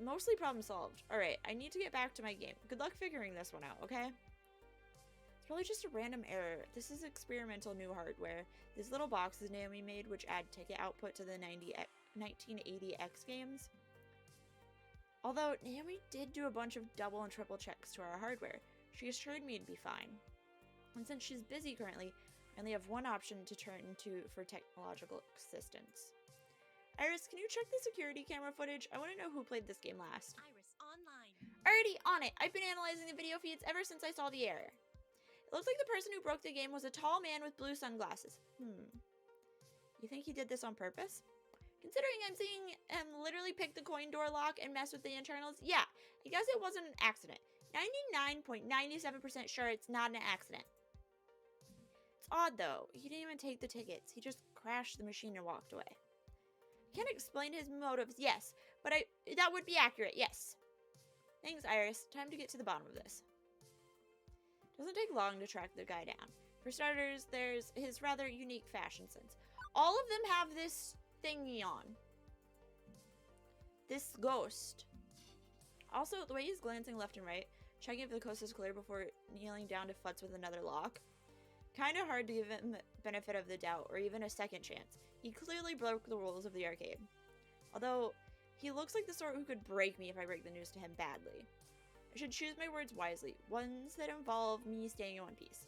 Mostly problem solved. Alright, I need to get back to my game. Good luck figuring this one out, okay? It's probably just a random error. This is experimental new hardware. These little boxes Naomi made, which add ticket output to the 1980X games. Although, Naomi did do a bunch of double and triple checks to our hardware. She assured me it'd be fine. And since she's busy currently, I only have one option to turn to for technological assistance. Iris, can you check the security camera footage? I want to know who played this game last. Iris, online. Already on it! I've been analyzing the video feeds ever since I saw the error. It looks like the person who broke the game was a tall man with blue sunglasses. You think he did this on purpose? Considering I'm seeing him literally pick the coin door lock and mess with the internals, yeah, I guess it wasn't an accident. 99.97% sure it's not an accident. It's odd though, he didn't even take the tickets. He just crashed the machine and walked away. I can't explain his motives, yes, but that would be accurate, yes. Thanks, Iris. Time to get to the bottom of this. Doesn't take long to track the guy down. For starters, there's his rather unique fashion sense. All of them have this thingy on. This ghost. Also, the way he's glancing left and right, checking if the coast is clear before kneeling down to futz with another lock. Kind of hard to give him the benefit of the doubt or even a second chance. He clearly broke the rules of the arcade. Although, he looks like the sort who could break me if I break the news to him badly. I should choose my words wisely, ones that involve me staying in one piece.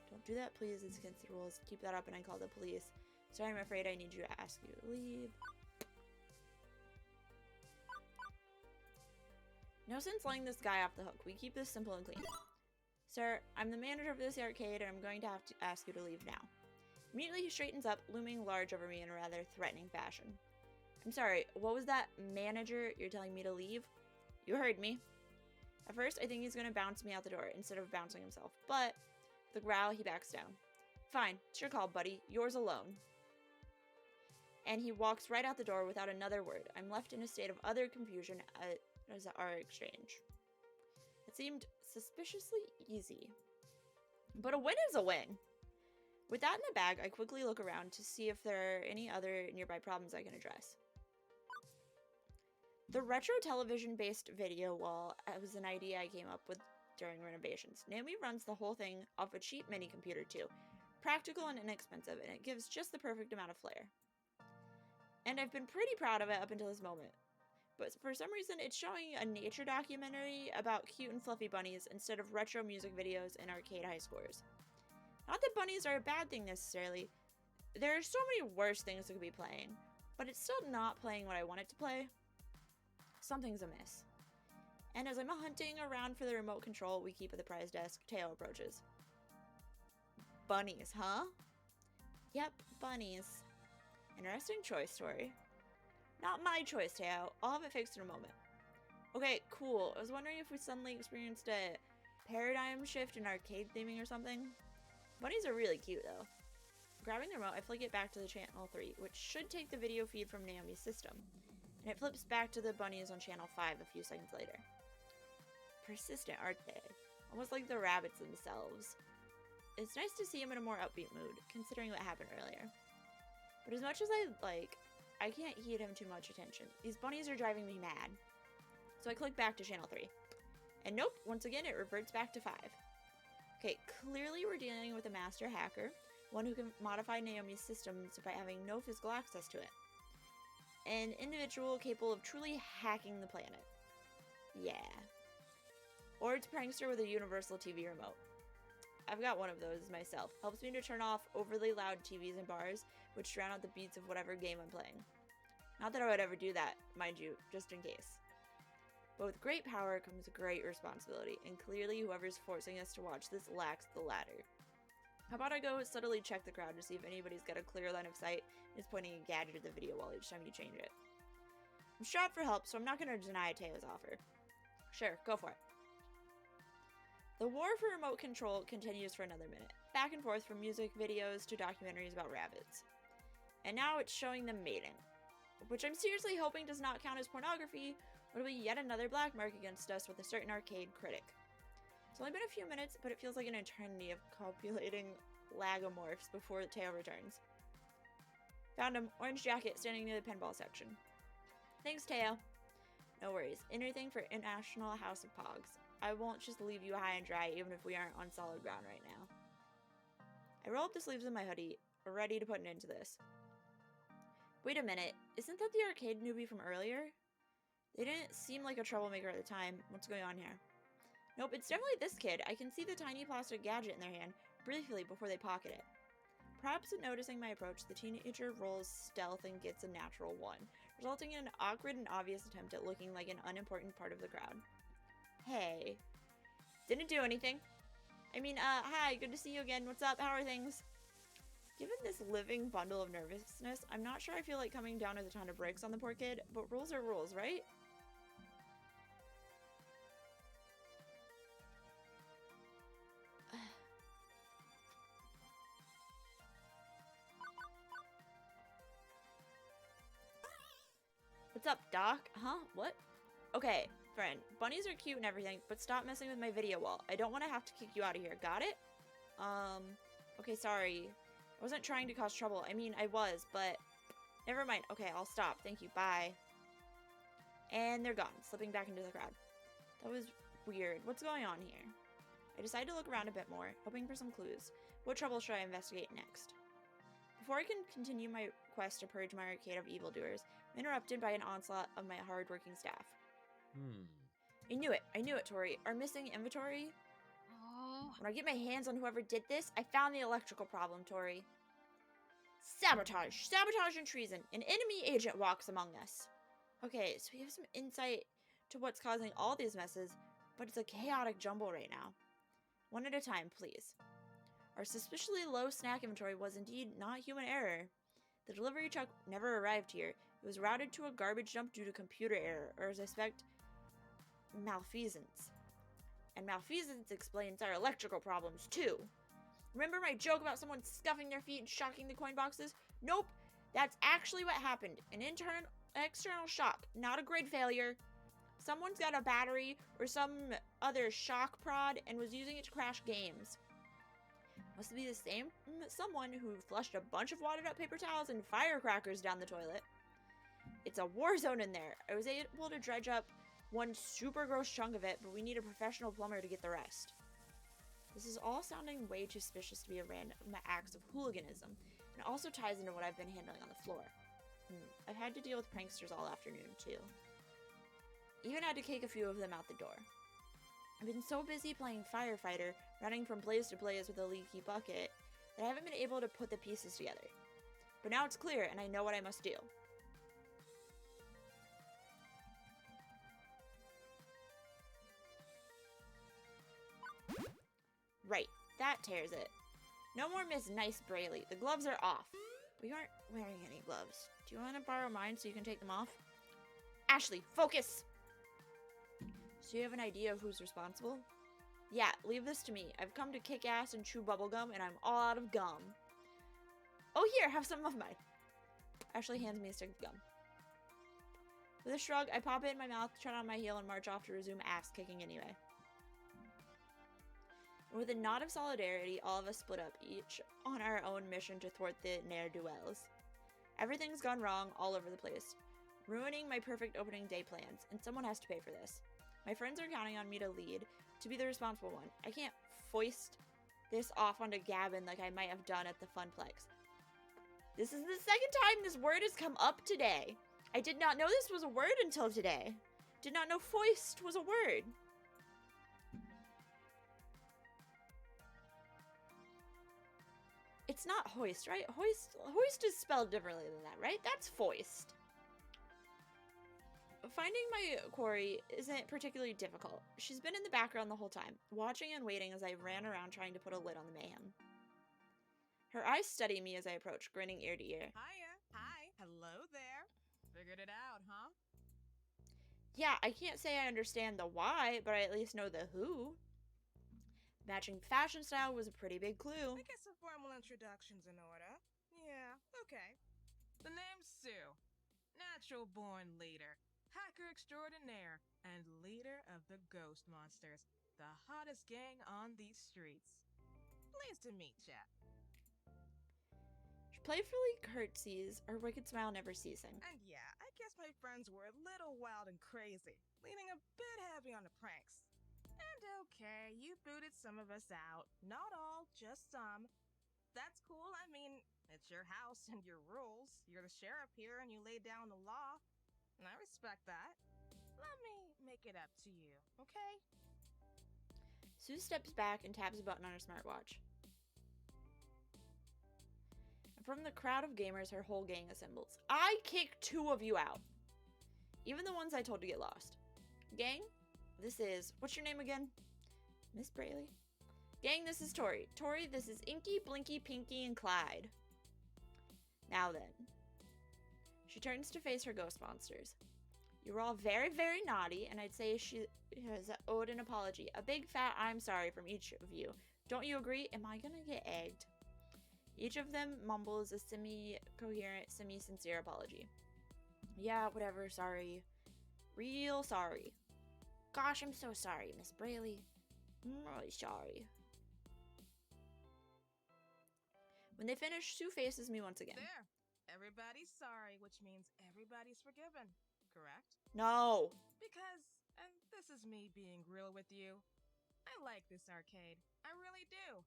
Don't do that, please. It's against the rules. Keep that up and I call the police. Sorry, I'm afraid I need you to ask you to leave. No sense letting this guy off the hook. We keep this simple and clean. Sir, I'm the manager of this arcade and I'm going to have to ask you to leave now. Immediately he straightens up, looming large over me in a rather threatening fashion. I'm sorry, what was that, manager? You're telling me to leave? You heard me. At first, I think he's going to bounce me out the door instead of bouncing himself, but with a growl, he backs down. Fine, it's your call, buddy. Yours alone. And he walks right out the door without another word. I'm left in a state of utter confusion as our exchange. It seemed suspiciously easy. But a win is a win. With that in the bag, I quickly look around to see if there are any other nearby problems I can address. The retro television-based video wall was an idea I came up with during renovations. Naomi runs the whole thing off a cheap mini computer too. Practical and inexpensive, and it gives just the perfect amount of flair. And I've been pretty proud of it up until this moment. But for some reason, it's showing a nature documentary about cute and fluffy bunnies instead of retro music videos and arcade high scores. Not that bunnies are a bad thing necessarily. There are so many worse things that could be playing, but it's still not playing what I want it to play. Something's amiss. And as I'm hunting around for the remote control we keep at the prize desk, Teo approaches. Bunnies, huh? Yep, bunnies. Interesting choice, Tori. Not my choice, Teo. I'll have it fixed in a moment. Okay, cool. I was wondering if we suddenly experienced a paradigm shift in arcade theming or something. Bunnies are really cute, though. Grabbing the remote, I flick it back to the channel 3, which should take the video feed from Naomi's system. And it flips back to the bunnies on channel 5 a few seconds later. Persistent, aren't they? Almost like the rabbits themselves. It's nice to see him in a more upbeat mood, considering what happened earlier. But as much as I can't heed him too much attention. These bunnies are driving me mad. So I click back to channel 3. And nope, once again it reverts back to 5. Okay, clearly we're dealing with a master hacker, one who can modify Naomi's systems by having no physical access to it. An individual capable of truly hacking the planet. Yeah. Or it's a prankster with a universal TV remote. I've got one of those myself. Helps me to turn off overly loud TVs in bars, which drown out the beats of whatever game I'm playing. Not that I would ever do that, mind you, just in case. But with great power comes great responsibility, and clearly whoever's forcing us to watch this lacks the latter. How about I go subtly check the crowd to see if anybody's got a clear line of sight and is pointing a gadget at the video wall each time you change it. I'm strapped for help, so I'm not going to deny Teo's offer. Sure, go for it. The war for remote control continues for another minute, back and forth from music videos to documentaries about rabbits. And now it's showing them mating, which I'm seriously hoping does not count as pornography, or will be yet another black mark against us with a certain arcade critic. It's only been a few minutes, but it feels like an eternity of copulating lagomorphs before Teo returns. Found him, orange jacket, standing near the pinball section. Thanks, Teo. No worries. Anything for International House of Pogs. I won't just leave you high and dry even if we aren't on solid ground right now. I roll up the sleeves of my hoodie, ready to put an end to this. Wait a minute, isn't that the arcade newbie from earlier? They didn't seem like a troublemaker at the time. What's going on here? Nope, it's definitely this kid. I can see the tiny plastic gadget in their hand briefly before they pocket it. Perhaps noticing my approach, the teenager rolls stealth and gets a natural 1, resulting in an awkward and obvious attempt at looking like an unimportant part of the crowd. Hey. Didn't do anything. I mean, hi, good to see you again. What's up? How are things? Given this living bundle of nervousness, I'm not sure I feel like coming down with a ton of bricks on the poor kid, but rules are rules, right? What's up, Doc? Huh? What? Okay, friend. Bunnies are cute and everything, but stop messing with my video wall. I don't want to have to kick you out of here. Got it? Okay, sorry. I wasn't trying to cause trouble. I mean, I was, but... Never mind. Okay, I'll stop. Thank you. Bye. And they're gone, slipping back into the crowd. That was weird. What's going on here? I decided to look around a bit more, hoping for some clues. What trouble should I investigate next? Before I can continue my quest to purge my arcade of evildoers, I'm interrupted by an onslaught of my hard-working staff. I knew it, Tori. Our missing inventory? Oh. When I get my hands on whoever did this, I found the electrical problem, Tori. Sabotage! Sabotage and treason! An enemy agent walks among us. Okay, so we have some insight to what's causing all these messes, but it's a chaotic jumble right now. One at a time, please. Our suspiciously low snack inventory was indeed not human error. The delivery truck never arrived here. It was routed to a garbage dump due to computer error, or as I suspect, malfeasance. And malfeasance explains our electrical problems, too. Remember my joke about someone scuffing their feet and shocking the coin boxes? Nope, that's actually what happened. An external shock, not a grid failure. Someone's got a battery or some other shock prod and was using it to crash games. Must be the same someone who flushed a bunch of wadded up paper towels and firecrackers down the toilet. It's a war zone in there. I was able to dredge up one super gross chunk of it, but we need a professional plumber to get the rest. This is all sounding way too suspicious to be a random acts of hooliganism, and it also ties into what I've been handling on the floor. I've had to deal with pranksters all afternoon, too. Even had to kick a few of them out the door. I've been so busy playing firefighter, running from blaze to blaze with a leaky bucket, that I haven't been able to put the pieces together. But now it's clear, and I know what I must do. Right, that tears it. No more Miss Nice Brayley. The gloves are off. We aren't wearing any gloves. Do you want to borrow mine so you can take them off? Ashley, focus! So you have an idea of who's responsible? Yeah, leave this to me. I've come to kick ass and chew bubblegum, and I'm all out of gum. Oh, here, have some of mine. Ashley hands me a stick of gum. With a shrug, I pop it in my mouth, tread on my heel, and march off to resume ass kicking anyway. With a nod of solidarity, all of us split up, each on our own mission to thwart the ne'er-do-wells. Everything's gone wrong all over the place, ruining my perfect opening day plans, and someone has to pay for this. My friends are counting on me to lead, to be the responsible one. I can't foist this off onto Gavin like I might have done at the Funplex. This is the second time this word has come up today. I did not know this was a word until today. Did not know foist was a word. It's not hoist, right? Hoist is spelled differently than that, right? That's foist. Finding my quarry isn't particularly difficult. She's been in the background the whole time, watching and waiting as I ran around trying to put a lid on the mayhem. Her eyes study me as I approach, grinning ear to ear. Hiya. Hi. Hello there. Figured it out, huh? Yeah, I can't say I understand the why, but I at least know the who. Matching fashion style was a pretty big clue. I guess a formal introduction's in order. Yeah, okay. The name's Sue. Natural born leader. Hacker extraordinaire. And leader of the Ghost Monsters. The hottest gang on these streets. Pleased to meet ya. She playfully curtsies, her wicked smile never ceasing. And yeah, I guess my friends were a little wild and crazy. Leaning a bit heavy on the pranks. And okay, you booted some of us out. Not all, just some. That's cool, I mean, it's your house and your rules. You're the sheriff here and you laid down the law. And I respect that. Let me make it up to you, okay? Sue steps back and taps a button on her smartwatch. And from the crowd of gamers, her whole gang assembles. I kick 2 of you out. even the ones I told to get lost. Gang, this is, what's your name again? Miss Braley? Gang, this is Tori. Tori, this is Inky, Blinky, Pinky, and Clyde. Now then. She turns to face her ghost monsters. You were all very, very naughty, and I'd say she has owed an apology. A big fat I'm sorry from each of you. Don't you agree? Am I gonna get egged? Each of them mumbles a semi-coherent, semi-sincere apology. Yeah, whatever, sorry. Real sorry. Gosh, I'm so sorry, Miss Braley. I'm really sorry. When they finish, Sue faces me once again. There. Everybody's sorry, which means everybody's forgiven. Correct? No. Because, and this is me being real with you, I like this arcade. I really do.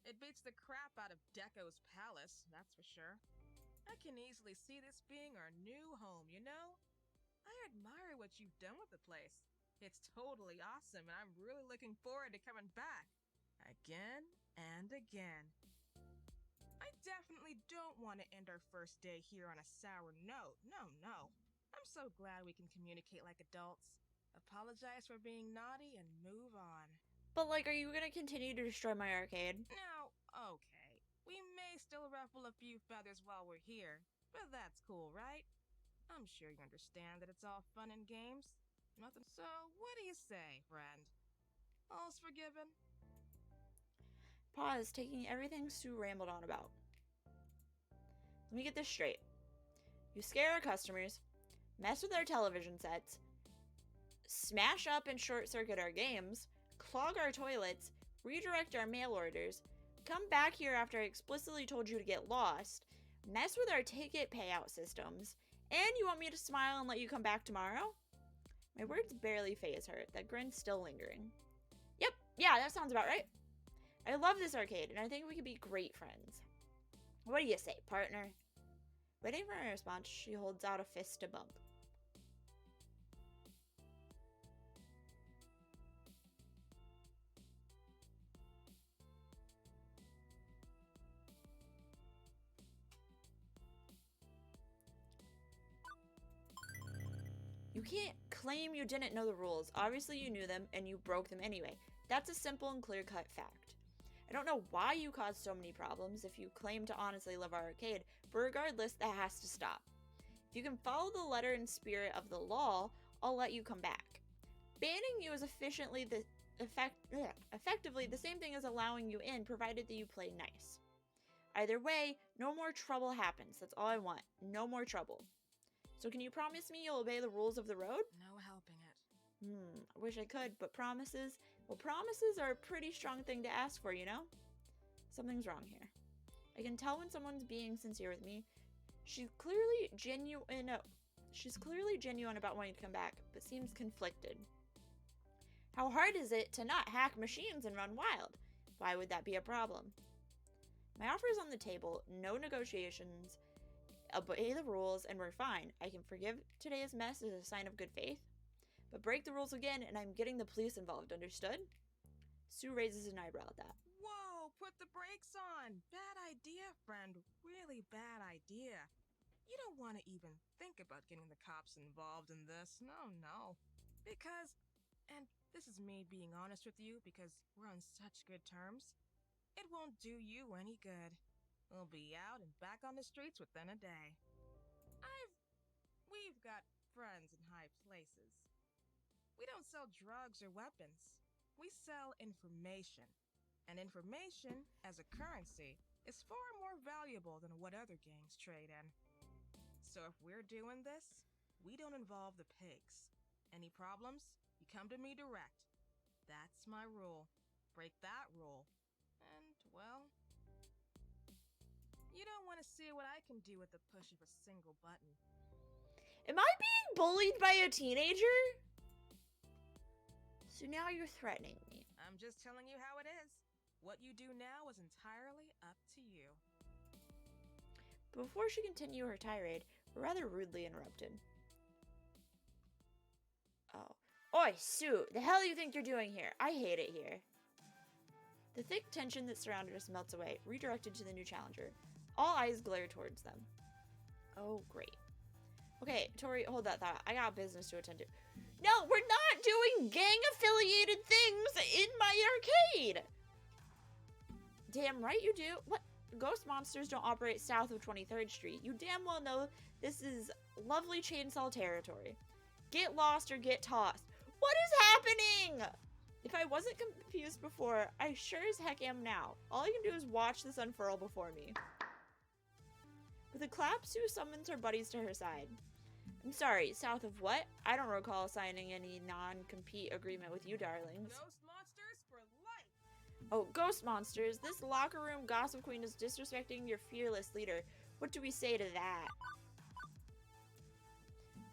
It beats the crap out of Deco's Palace, that's for sure. I can easily see this being our new home, you know? I admire what you've done with the place. It's totally awesome, and I'm really looking forward to coming back. Again and again. I definitely don't want to end our first day here on a sour note. No, no. I'm so glad we can communicate like adults. Apologize for being naughty and move on. But, like, are you gonna continue to destroy my arcade? Now, okay. We may still ruffle a few feathers while we're here, but that's cool, right? I'm sure you understand that it's all fun and games. Nothing. So, what do you say, friend? All's forgiven? Pause, taking everything Sue rambled on about. Let me get this straight. You scare our customers, mess with our television sets, smash up and short circuit our games, clog our toilets, redirect our mail orders, come back here after I explicitly told you to get lost, mess with our ticket payout systems, and you want me to smile and let you come back tomorrow? My words barely faze her, that grin's still lingering. Yep, yeah, that sounds about right. I love this arcade, and I think we could be great friends. What do you say, partner? Waiting for a response, she holds out a fist to bump. You can't claim you didn't know the rules. Obviously you knew them, and you broke them anyway. That's a simple and clear-cut fact. I don't know why you caused so many problems if you claim to honestly love our arcade, but regardless, that has to stop. If you can follow the letter and spirit of the law, I'll let you come back. Banning you is effectively the same thing as allowing you in, provided that you play nice. Either way, no more trouble happens. That's all I want. No more trouble. So can you promise me you'll obey the rules of the road? No helping it. I wish I could, but promises? Well, promises are a pretty strong thing to ask for, you know? Something's wrong here. I can tell when someone's being sincere with me. She's clearly genuine about wanting to come back, but seems conflicted. How hard is it to not hack machines and run wild? Why would that be a problem? My offer is on the table, no negotiations, obey the rules, and we're fine. I can forgive today's mess as a sign of good faith, but break the rules again and I'm getting the police involved, understood? Sue raises an eyebrow at that. Whoa, put the brakes on. Bad idea, friend. Really bad idea. You don't want to even think about getting the cops involved in this. No, no. Because, and this is me being honest with you because we're on such good terms, it won't do you any good. We'll be out and back on the streets within a day. We've got friends in high places. We don't sell drugs or weapons. We sell information. And information, as a currency, is far more valuable than what other gangs trade in. So if we're doing this, we don't involve the pigs. Any problems, you come to me direct. That's my rule. Break that rule. And, well, you don't want to see what I can do with the push of a single button. Am I being bullied by a teenager? So now you're threatening me. I'm just telling you how it is. What you do now is entirely up to you. But before she continued her tirade, we're rather rudely interrupted. Oh. Oi, Sue, the hell do you think you're doing here? I hate it here. The thick tension that surrounded us melts away, redirected to the new challenger. All eyes glare towards them. Oh, great. Okay, Tori, hold that thought. I got business to attend to. No, we're not doing gang-affiliated things in my arcade! Damn right you do. What? Ghost monsters don't operate south of 23rd Street. You damn well know this is lovely chainsaw territory. Get lost or get tossed. What is happening? If I wasn't confused before, I sure as heck am now. All I can do is watch this unfurl before me. With a clap, Sue summons her buddies to her side. I'm sorry, south of what? I don't recall signing any non-compete agreement with you, darlings. Ghost monsters for life! Oh, ghost monsters. This locker room gossip queen is disrespecting your fearless leader. What do we say to that?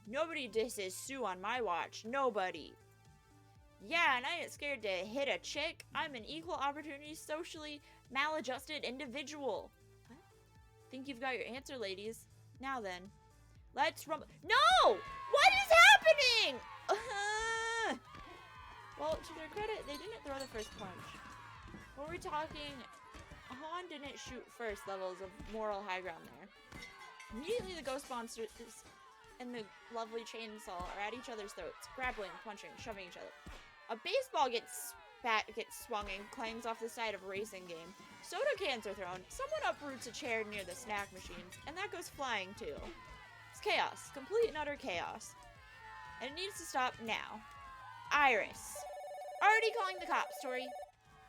Nobody disses Sue on my watch. Nobody. Yeah, and I ain't scared to hit a chick. I'm an equal opportunity, socially maladjusted individual. What? Think you've got your answer, ladies. Now then. Let's rumble. No! What is happening? Well, to their credit, they didn't throw the first punch. When we're talking, Han didn't shoot first levels of moral high ground there. Immediately, the ghost monsters and the lovely chainsaw are at each other's throats, grappling, punching, shoving each other. A baseball gets swung and clangs off the side of a racing game. Soda cans are thrown. Someone uproots a chair near the snack machines, and that goes flying too. It's chaos, complete and utter chaos. And it needs to stop now. Iris. Already calling the cops, Tori.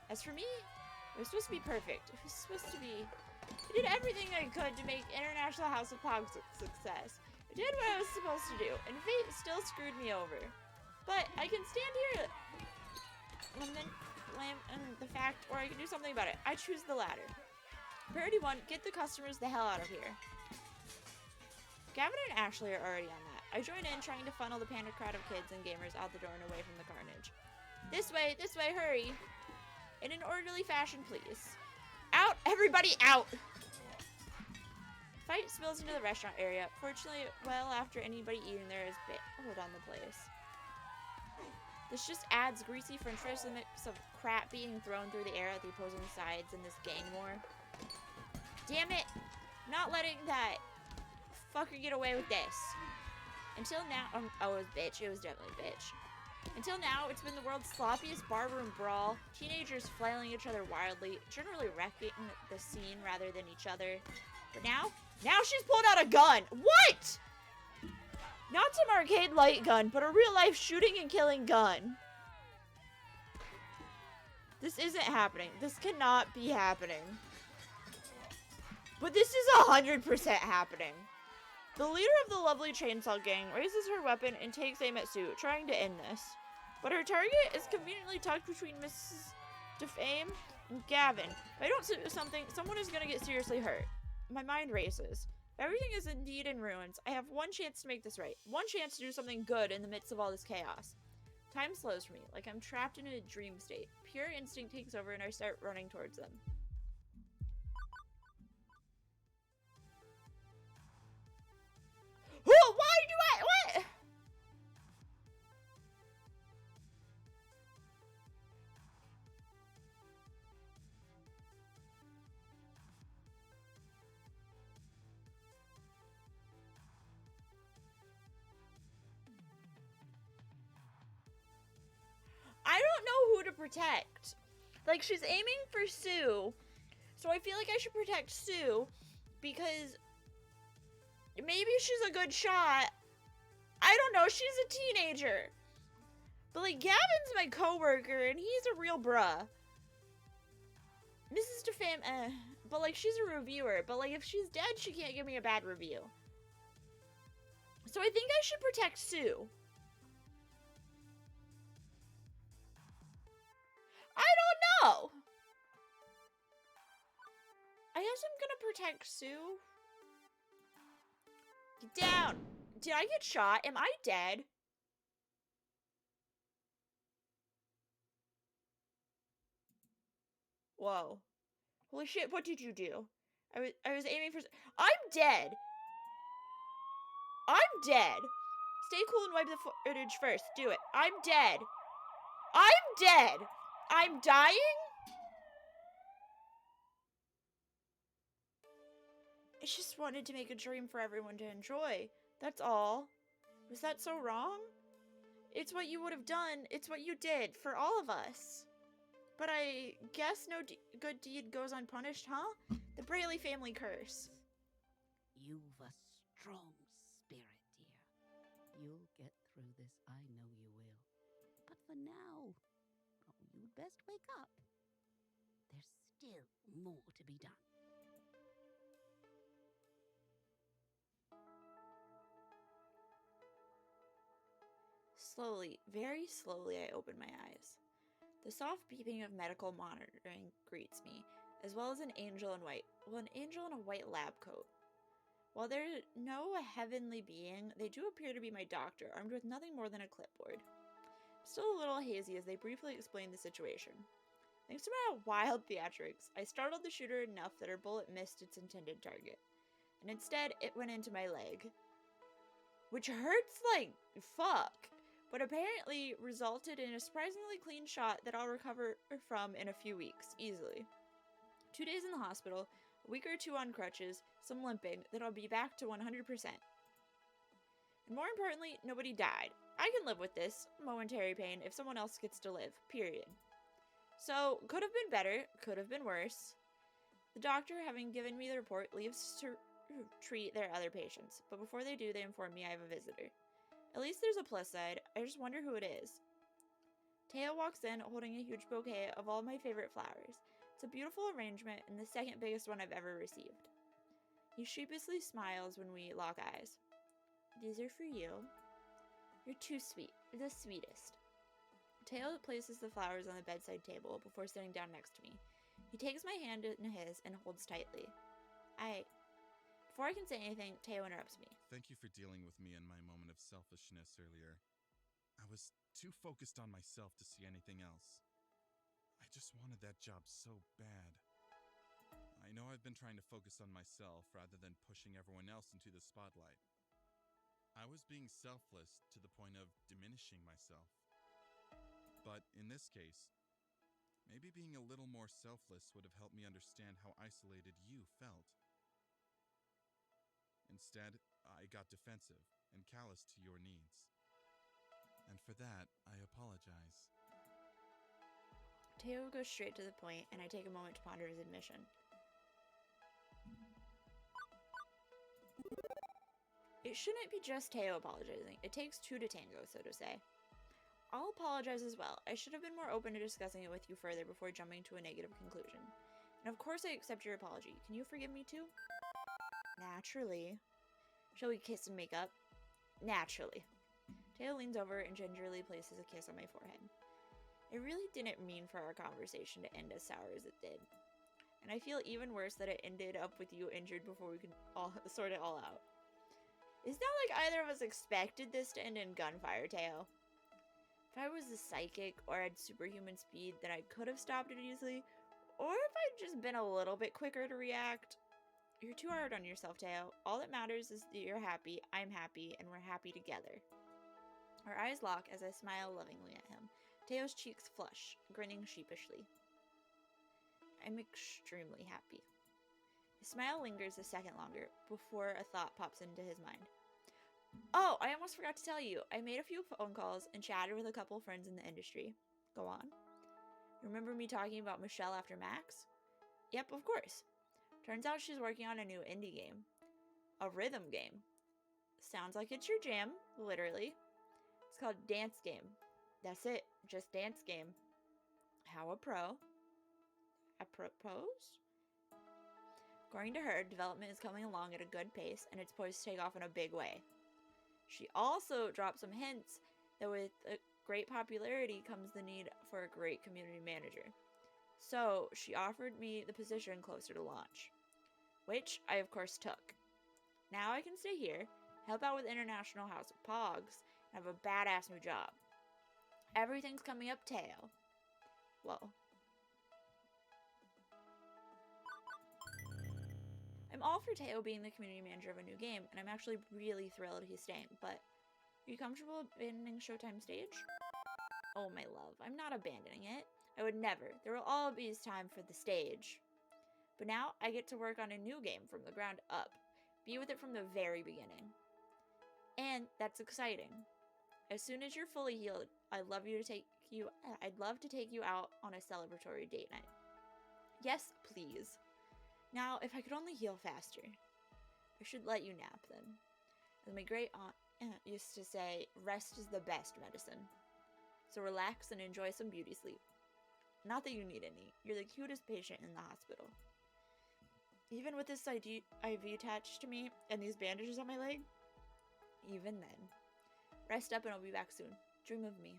As for me, it was supposed to be perfect. It was supposed to be... I did everything I could to make International House of Pogs a success. I did what I was supposed to do, and fate still screwed me over. But I can stand here and the fact, or I can do something about it. I choose the latter. Priority 1, get the customers the hell out of here. Gavin and Ashley are already on that. I join in, trying to funnel the panicked crowd of kids and gamers out the door and away from the carnage. This way, hurry. In an orderly fashion, please. Out, everybody out! Fight spills into the restaurant area. Fortunately, well after anybody eating there has bailed on the place. This just adds greasy french fries to the mix of crap being thrown through the air at the opposing sides in this gang war. Damn it! Not letting that fucker get away with this. Until now, oh, it was bitch. It was definitely bitch. Until now, it's been the world's sloppiest barroom brawl. Teenagers flailing each other wildly, generally wrecking the scene rather than each other. But now she's pulled out a gun. What? Not some arcade light gun, but a real-life shooting and killing gun. This isn't happening. This cannot be happening. But this is 100% happening. The leader of the lovely chainsaw gang raises her weapon and takes aim at Sue, trying to end this. But her target is conveniently tucked between Mrs. DeFame and Gavin. If I don't do something, someone is going to get seriously hurt. My mind races. Everything is indeed in ruins. I have one chance to make this right. One chance to do something good in the midst of all this chaos. Time slows for me, like I'm trapped in a dream state. Pure instinct takes over and I start running towards them. Oh, why do I, what? I don't know who to protect. Like, she's aiming for Sue. So I feel like I should protect Sue because maybe she's a good shot. I don't know. She's a teenager. But, like, Gavin's my coworker and he's a real bruh. Mrs. DeFame, but, like, she's a reviewer. But, like, if she's dead, she can't give me a bad review. So I think I should protect Sue. I don't know. I guess I'm gonna protect Sue. Get down. Did I get shot? Am I dead? Whoa. Holy shit, what did you do? I was aiming for... I'm dead. I'm dead. Stay cool and wipe the footage first. Do it. I'm dead. I'm dead. I'm dying? I just wanted to make a dream for everyone to enjoy. That's all. Was that so wrong? It's what you would have done. It's what you did for all of us. But I guess no good deed goes unpunished, huh? The Braley family curse. You've a strong spirit, dear. You'll get through this, I know you will. But for now, you'd best wake up. There's still more to be done. Slowly, very slowly, I open my eyes. The soft beeping of medical monitoring greets me, as well as an angel in white. Well, an angel in a white lab coat. While they're no heavenly being, they do appear to be my doctor, armed with nothing more than a clipboard. I'm still a little hazy as they briefly explain the situation. Thanks to my wild theatrics, I startled the shooter enough that her bullet missed its intended target, and instead it went into my leg, which hurts like fuck, but apparently resulted in a surprisingly clean shot that I'll recover from in a few weeks, easily. 2 days in the hospital, a week or two on crutches, some limping, then I'll be back to 100%. And more importantly, nobody died. I can live with this momentary pain if someone else gets to live, period. So, could have been better, could have been worse. The doctor, having given me the report, leaves to treat their other patients, but before they do, they inform me I have a visitor. At least there's a plus side. I just wonder who it is. Teo walks in holding a huge bouquet of all my favorite flowers. It's a beautiful arrangement and the second biggest one I've ever received. He sheepishly smiles when we lock eyes. These are for you. You're too sweet. You're the sweetest. Teo places the flowers on the bedside table before sitting down next to me. He takes my hand in his and holds tightly. Before I can say anything, Teo interrupts me. Thank you for dealing with me in my moment of selfishness earlier. I was too focused on myself to see anything else. I just wanted that job so bad. I know I've been trying to focus on myself rather than pushing everyone else into the spotlight. I was being selfless to the point of diminishing myself. But in this case, maybe being a little more selfless would have helped me understand how isolated you felt. Instead, I got defensive and callous to your needs. And for that, I apologize. Teo goes straight to the point, and I take a moment to ponder his admission. It shouldn't be just Teo apologizing. It takes two to tango, so to say. I'll apologize as well. I should have been more open to discussing it with you further before jumping to a negative conclusion. And of course I accept your apology. Can you forgive me too? Naturally. Shall we kiss and make up? Naturally. Teo leans over and gingerly places a kiss on my forehead. I really didn't mean for our conversation to end as sour as it did. And I feel even worse that it ended up with you injured before we could all sort it all out. It's not like either of us expected this to end in gunfire, Teo. If I was a psychic or had superhuman speed, then I could have stopped it easily. Or if I'd just been a little bit quicker to react. You're too hard on yourself, Teo. All that matters is that you're happy, I'm happy, and we're happy together. Our eyes lock as I smile lovingly at him. Teo's cheeks flush, grinning sheepishly. I'm extremely happy. His smile lingers a second longer before a thought pops into his mind. Oh, I almost forgot to tell you. I made a few phone calls and chatted with a couple friends in the industry. Go on. Remember me talking about Michelle after Max? Yep, of course. Turns out she's working on a new indie game. A rhythm game. Sounds like it's your jam, literally. It's called Dance Game. That's it, just Dance Game. How a pro? I propose? According to her, development is coming along at a good pace, and it's poised to take off in a big way. She also dropped some hints that with a great popularity comes the need for a great community manager. So, she offered me the position closer to launch, which I of course took. Now I can stay here, help out with International House of Pogs, and have a badass new job. Everything's coming up, Teo. Well, I'm all for Teo being the community manager of a new game, and I'm actually really thrilled he's staying, but are you comfortable abandoning Showtime stage? Oh, my love, I'm not abandoning it. I would never. There will always be time for the stage. But now I get to work on a new game from the ground up. Be with it from the very beginning. And that's exciting. As soon as you're fully healed, I'd love to take you out on a celebratory date night. Yes, please. Now, if I could only heal faster. I should let you nap then. As my great aunt used to say, rest is the best medicine. So relax and enjoy some beauty sleep. Not that you need any. You're the cutest patient in the hospital. Even with this IV attached to me and these bandages on my leg, even then. Rest up and I'll be back soon. Dream of me.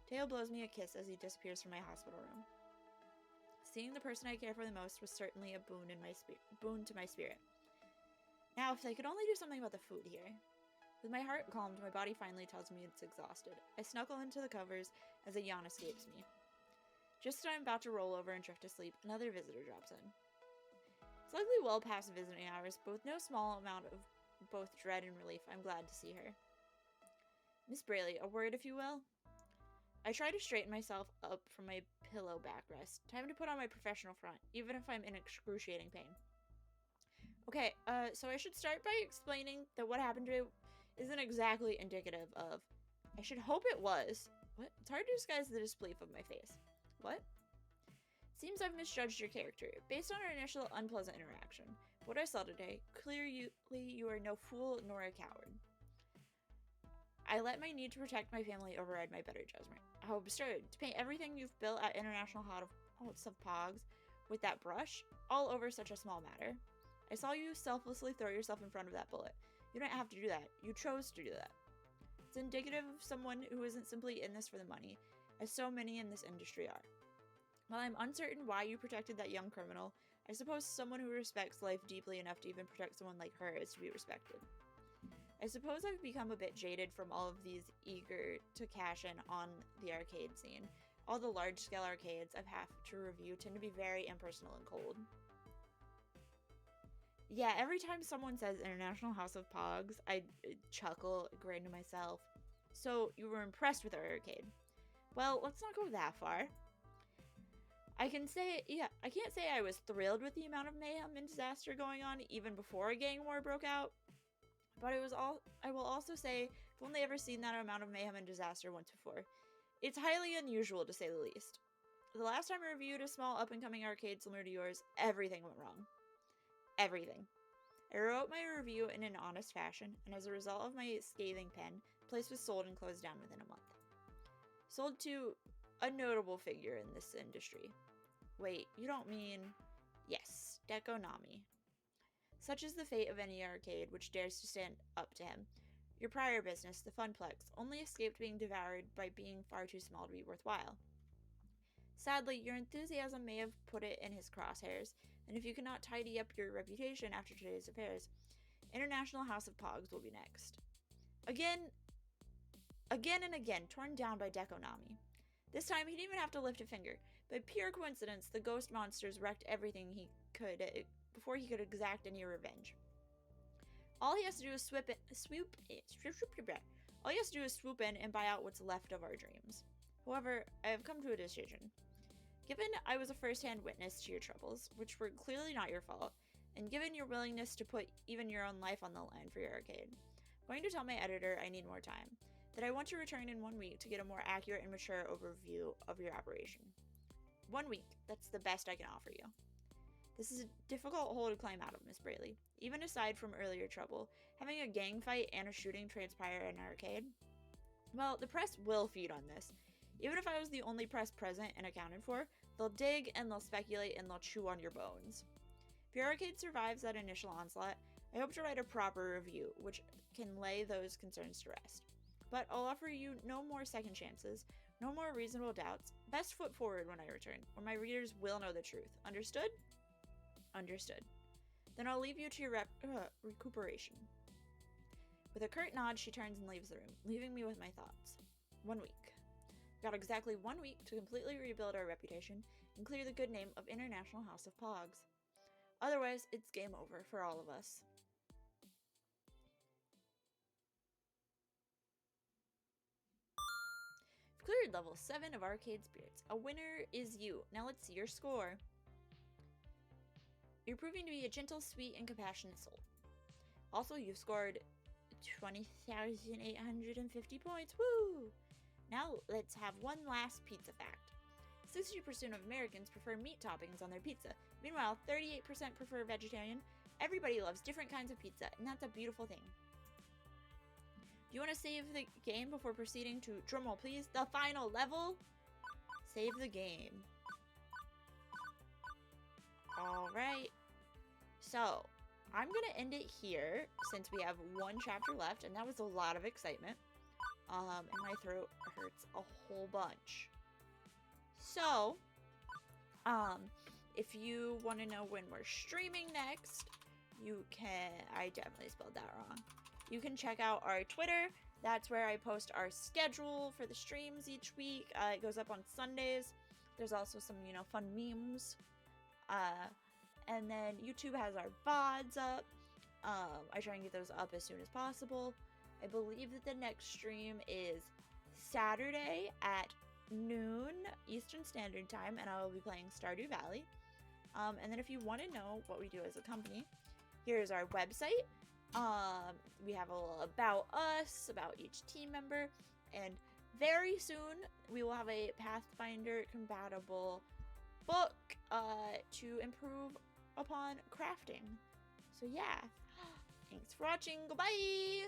Teo blows me a kiss as he disappears from my hospital room. Seeing the person I care for the most was certainly a boon to my spirit. Now, if they could only do something about the food here. With my heart calmed, my body finally tells me it's exhausted. I snuggle into the covers as a yawn escapes me. Just as I'm about to roll over and drift to sleep, another visitor drops in. It's likely well past visiting hours, but with no small amount of both dread and relief, I'm glad to see her. Miss Braley, a word if you will? I try to straighten myself up from my pillow backrest. Time to put on my professional front, even if I'm in excruciating pain. Okay, so I should start by explaining that what happened to me isn't exactly indicative of... I should hope it was. What? It's hard to disguise the disbelief of my face. What? Seems I've misjudged your character, based on our initial unpleasant interaction. What I saw today, clearly you are no fool nor a coward. I let my need to protect my family override my better judgment. How absurd, to paint everything you've built at International House of Pogs with that brush, all over such a small matter. I saw you selflessly throw yourself in front of that bullet. You don't have to do that. You chose to do that. It's indicative of someone who isn't simply in this for the money, as so many in this industry are. While I'm uncertain why you protected that young criminal, I suppose someone who respects life deeply enough to even protect someone like her is to be respected. I suppose I've become a bit jaded from all of these eager to cash in on the arcade scene. All the large-scale arcades I've had to review tend to be very impersonal and cold. Yeah, every time someone says International House of Pogs, I chuckle, grin to myself. So, you were impressed with our arcade. Well, let's not go that far. I can't say I was thrilled with the amount of mayhem and disaster going on even before a gang war broke out. But I will also say I've only ever seen that amount of mayhem and disaster once before. It's highly unusual to say the least. The last time I reviewed a small up-and-coming arcade similar to yours, everything went wrong. Everything. I wrote my review in an honest fashion, and as a result of my scathing pen, the place was sold and closed down within a month. Sold to a notable figure in this industry. Wait, you don't mean... Yes, Dekonami. Such is the fate of any arcade which dares to stand up to him. Your prior business, the Funplex, only escaped being devoured by being far too small to be worthwhile. Sadly, your enthusiasm may have put it in his crosshairs, and if you cannot tidy up your reputation after today's affairs, International House of Pogs will be next. Again and again, torn down by Dekonami. This time, he didn't even have to lift a finger. By pure coincidence, the ghost monsters wrecked everything he could before he could exact any revenge. All he has to do is swoop in and buy out what's left of our dreams. However, I have come to a decision. Given I was a first-hand witness to your troubles, which were clearly not your fault, and given your willingness to put even your own life on the line for your arcade, I'm going to tell my editor I need more time, that I want to return in 1 week to get a more accurate and mature overview of your operation. 1 week, that's the best I can offer you. This is a difficult hole to climb out of, Miss Braley. Even aside from earlier trouble, having a gang fight and a shooting transpire in an arcade? Well, the press will feed on this. Even if I was the only press present and accounted for, they'll dig and they'll speculate and they'll chew on your bones. If your arcade survives that initial onslaught, I hope to write a proper review, which can lay those concerns to rest. But I'll offer you no more second chances, no more reasonable doubts. Best foot forward when I return, or my readers will know the truth. Understood? Understood. Then I'll leave you to your recuperation. With a curt nod, she turns and leaves the room, leaving me with my thoughts. 1 week. Got exactly 1 week to completely rebuild our reputation and clear the good name of International House of Pogs. Otherwise, it's game over for all of us. You've cleared level 7 of Arcade Spirits. A winner is you. Now let's see your score. You're proving to be a gentle, sweet, and compassionate soul. Also, you've scored 20,850 points. Woo! Now let's have one last pizza fact. 60% of Americans prefer meat toppings on their pizza. Meanwhile, 38% prefer vegetarian. Everybody loves different kinds of pizza, and that's a beautiful thing. Do you want to save the game before proceeding to, drumroll please, the final level? Save the game. Alright. So, I'm going to end it here since we have one chapter left, and that was a lot of excitement. And my throat hurts a whole bunch. So, if you want to know when we're streaming next, you can, I definitely spelled that wrong. You can check out our Twitter. That's where I post our schedule for the streams each week. It goes up on Sundays. There's also some, fun memes. And then YouTube has our VODs up. I try and get those up as soon as possible. I believe that the next stream is Saturday at noon Eastern Standard Time, and I will be playing Stardew Valley. And then if you want to know what we do as a company, here's our website. We have a little about us, about each team member, and very soon we will have a Pathfinder compatible book to improve upon crafting. So yeah, thanks for watching. Goodbye.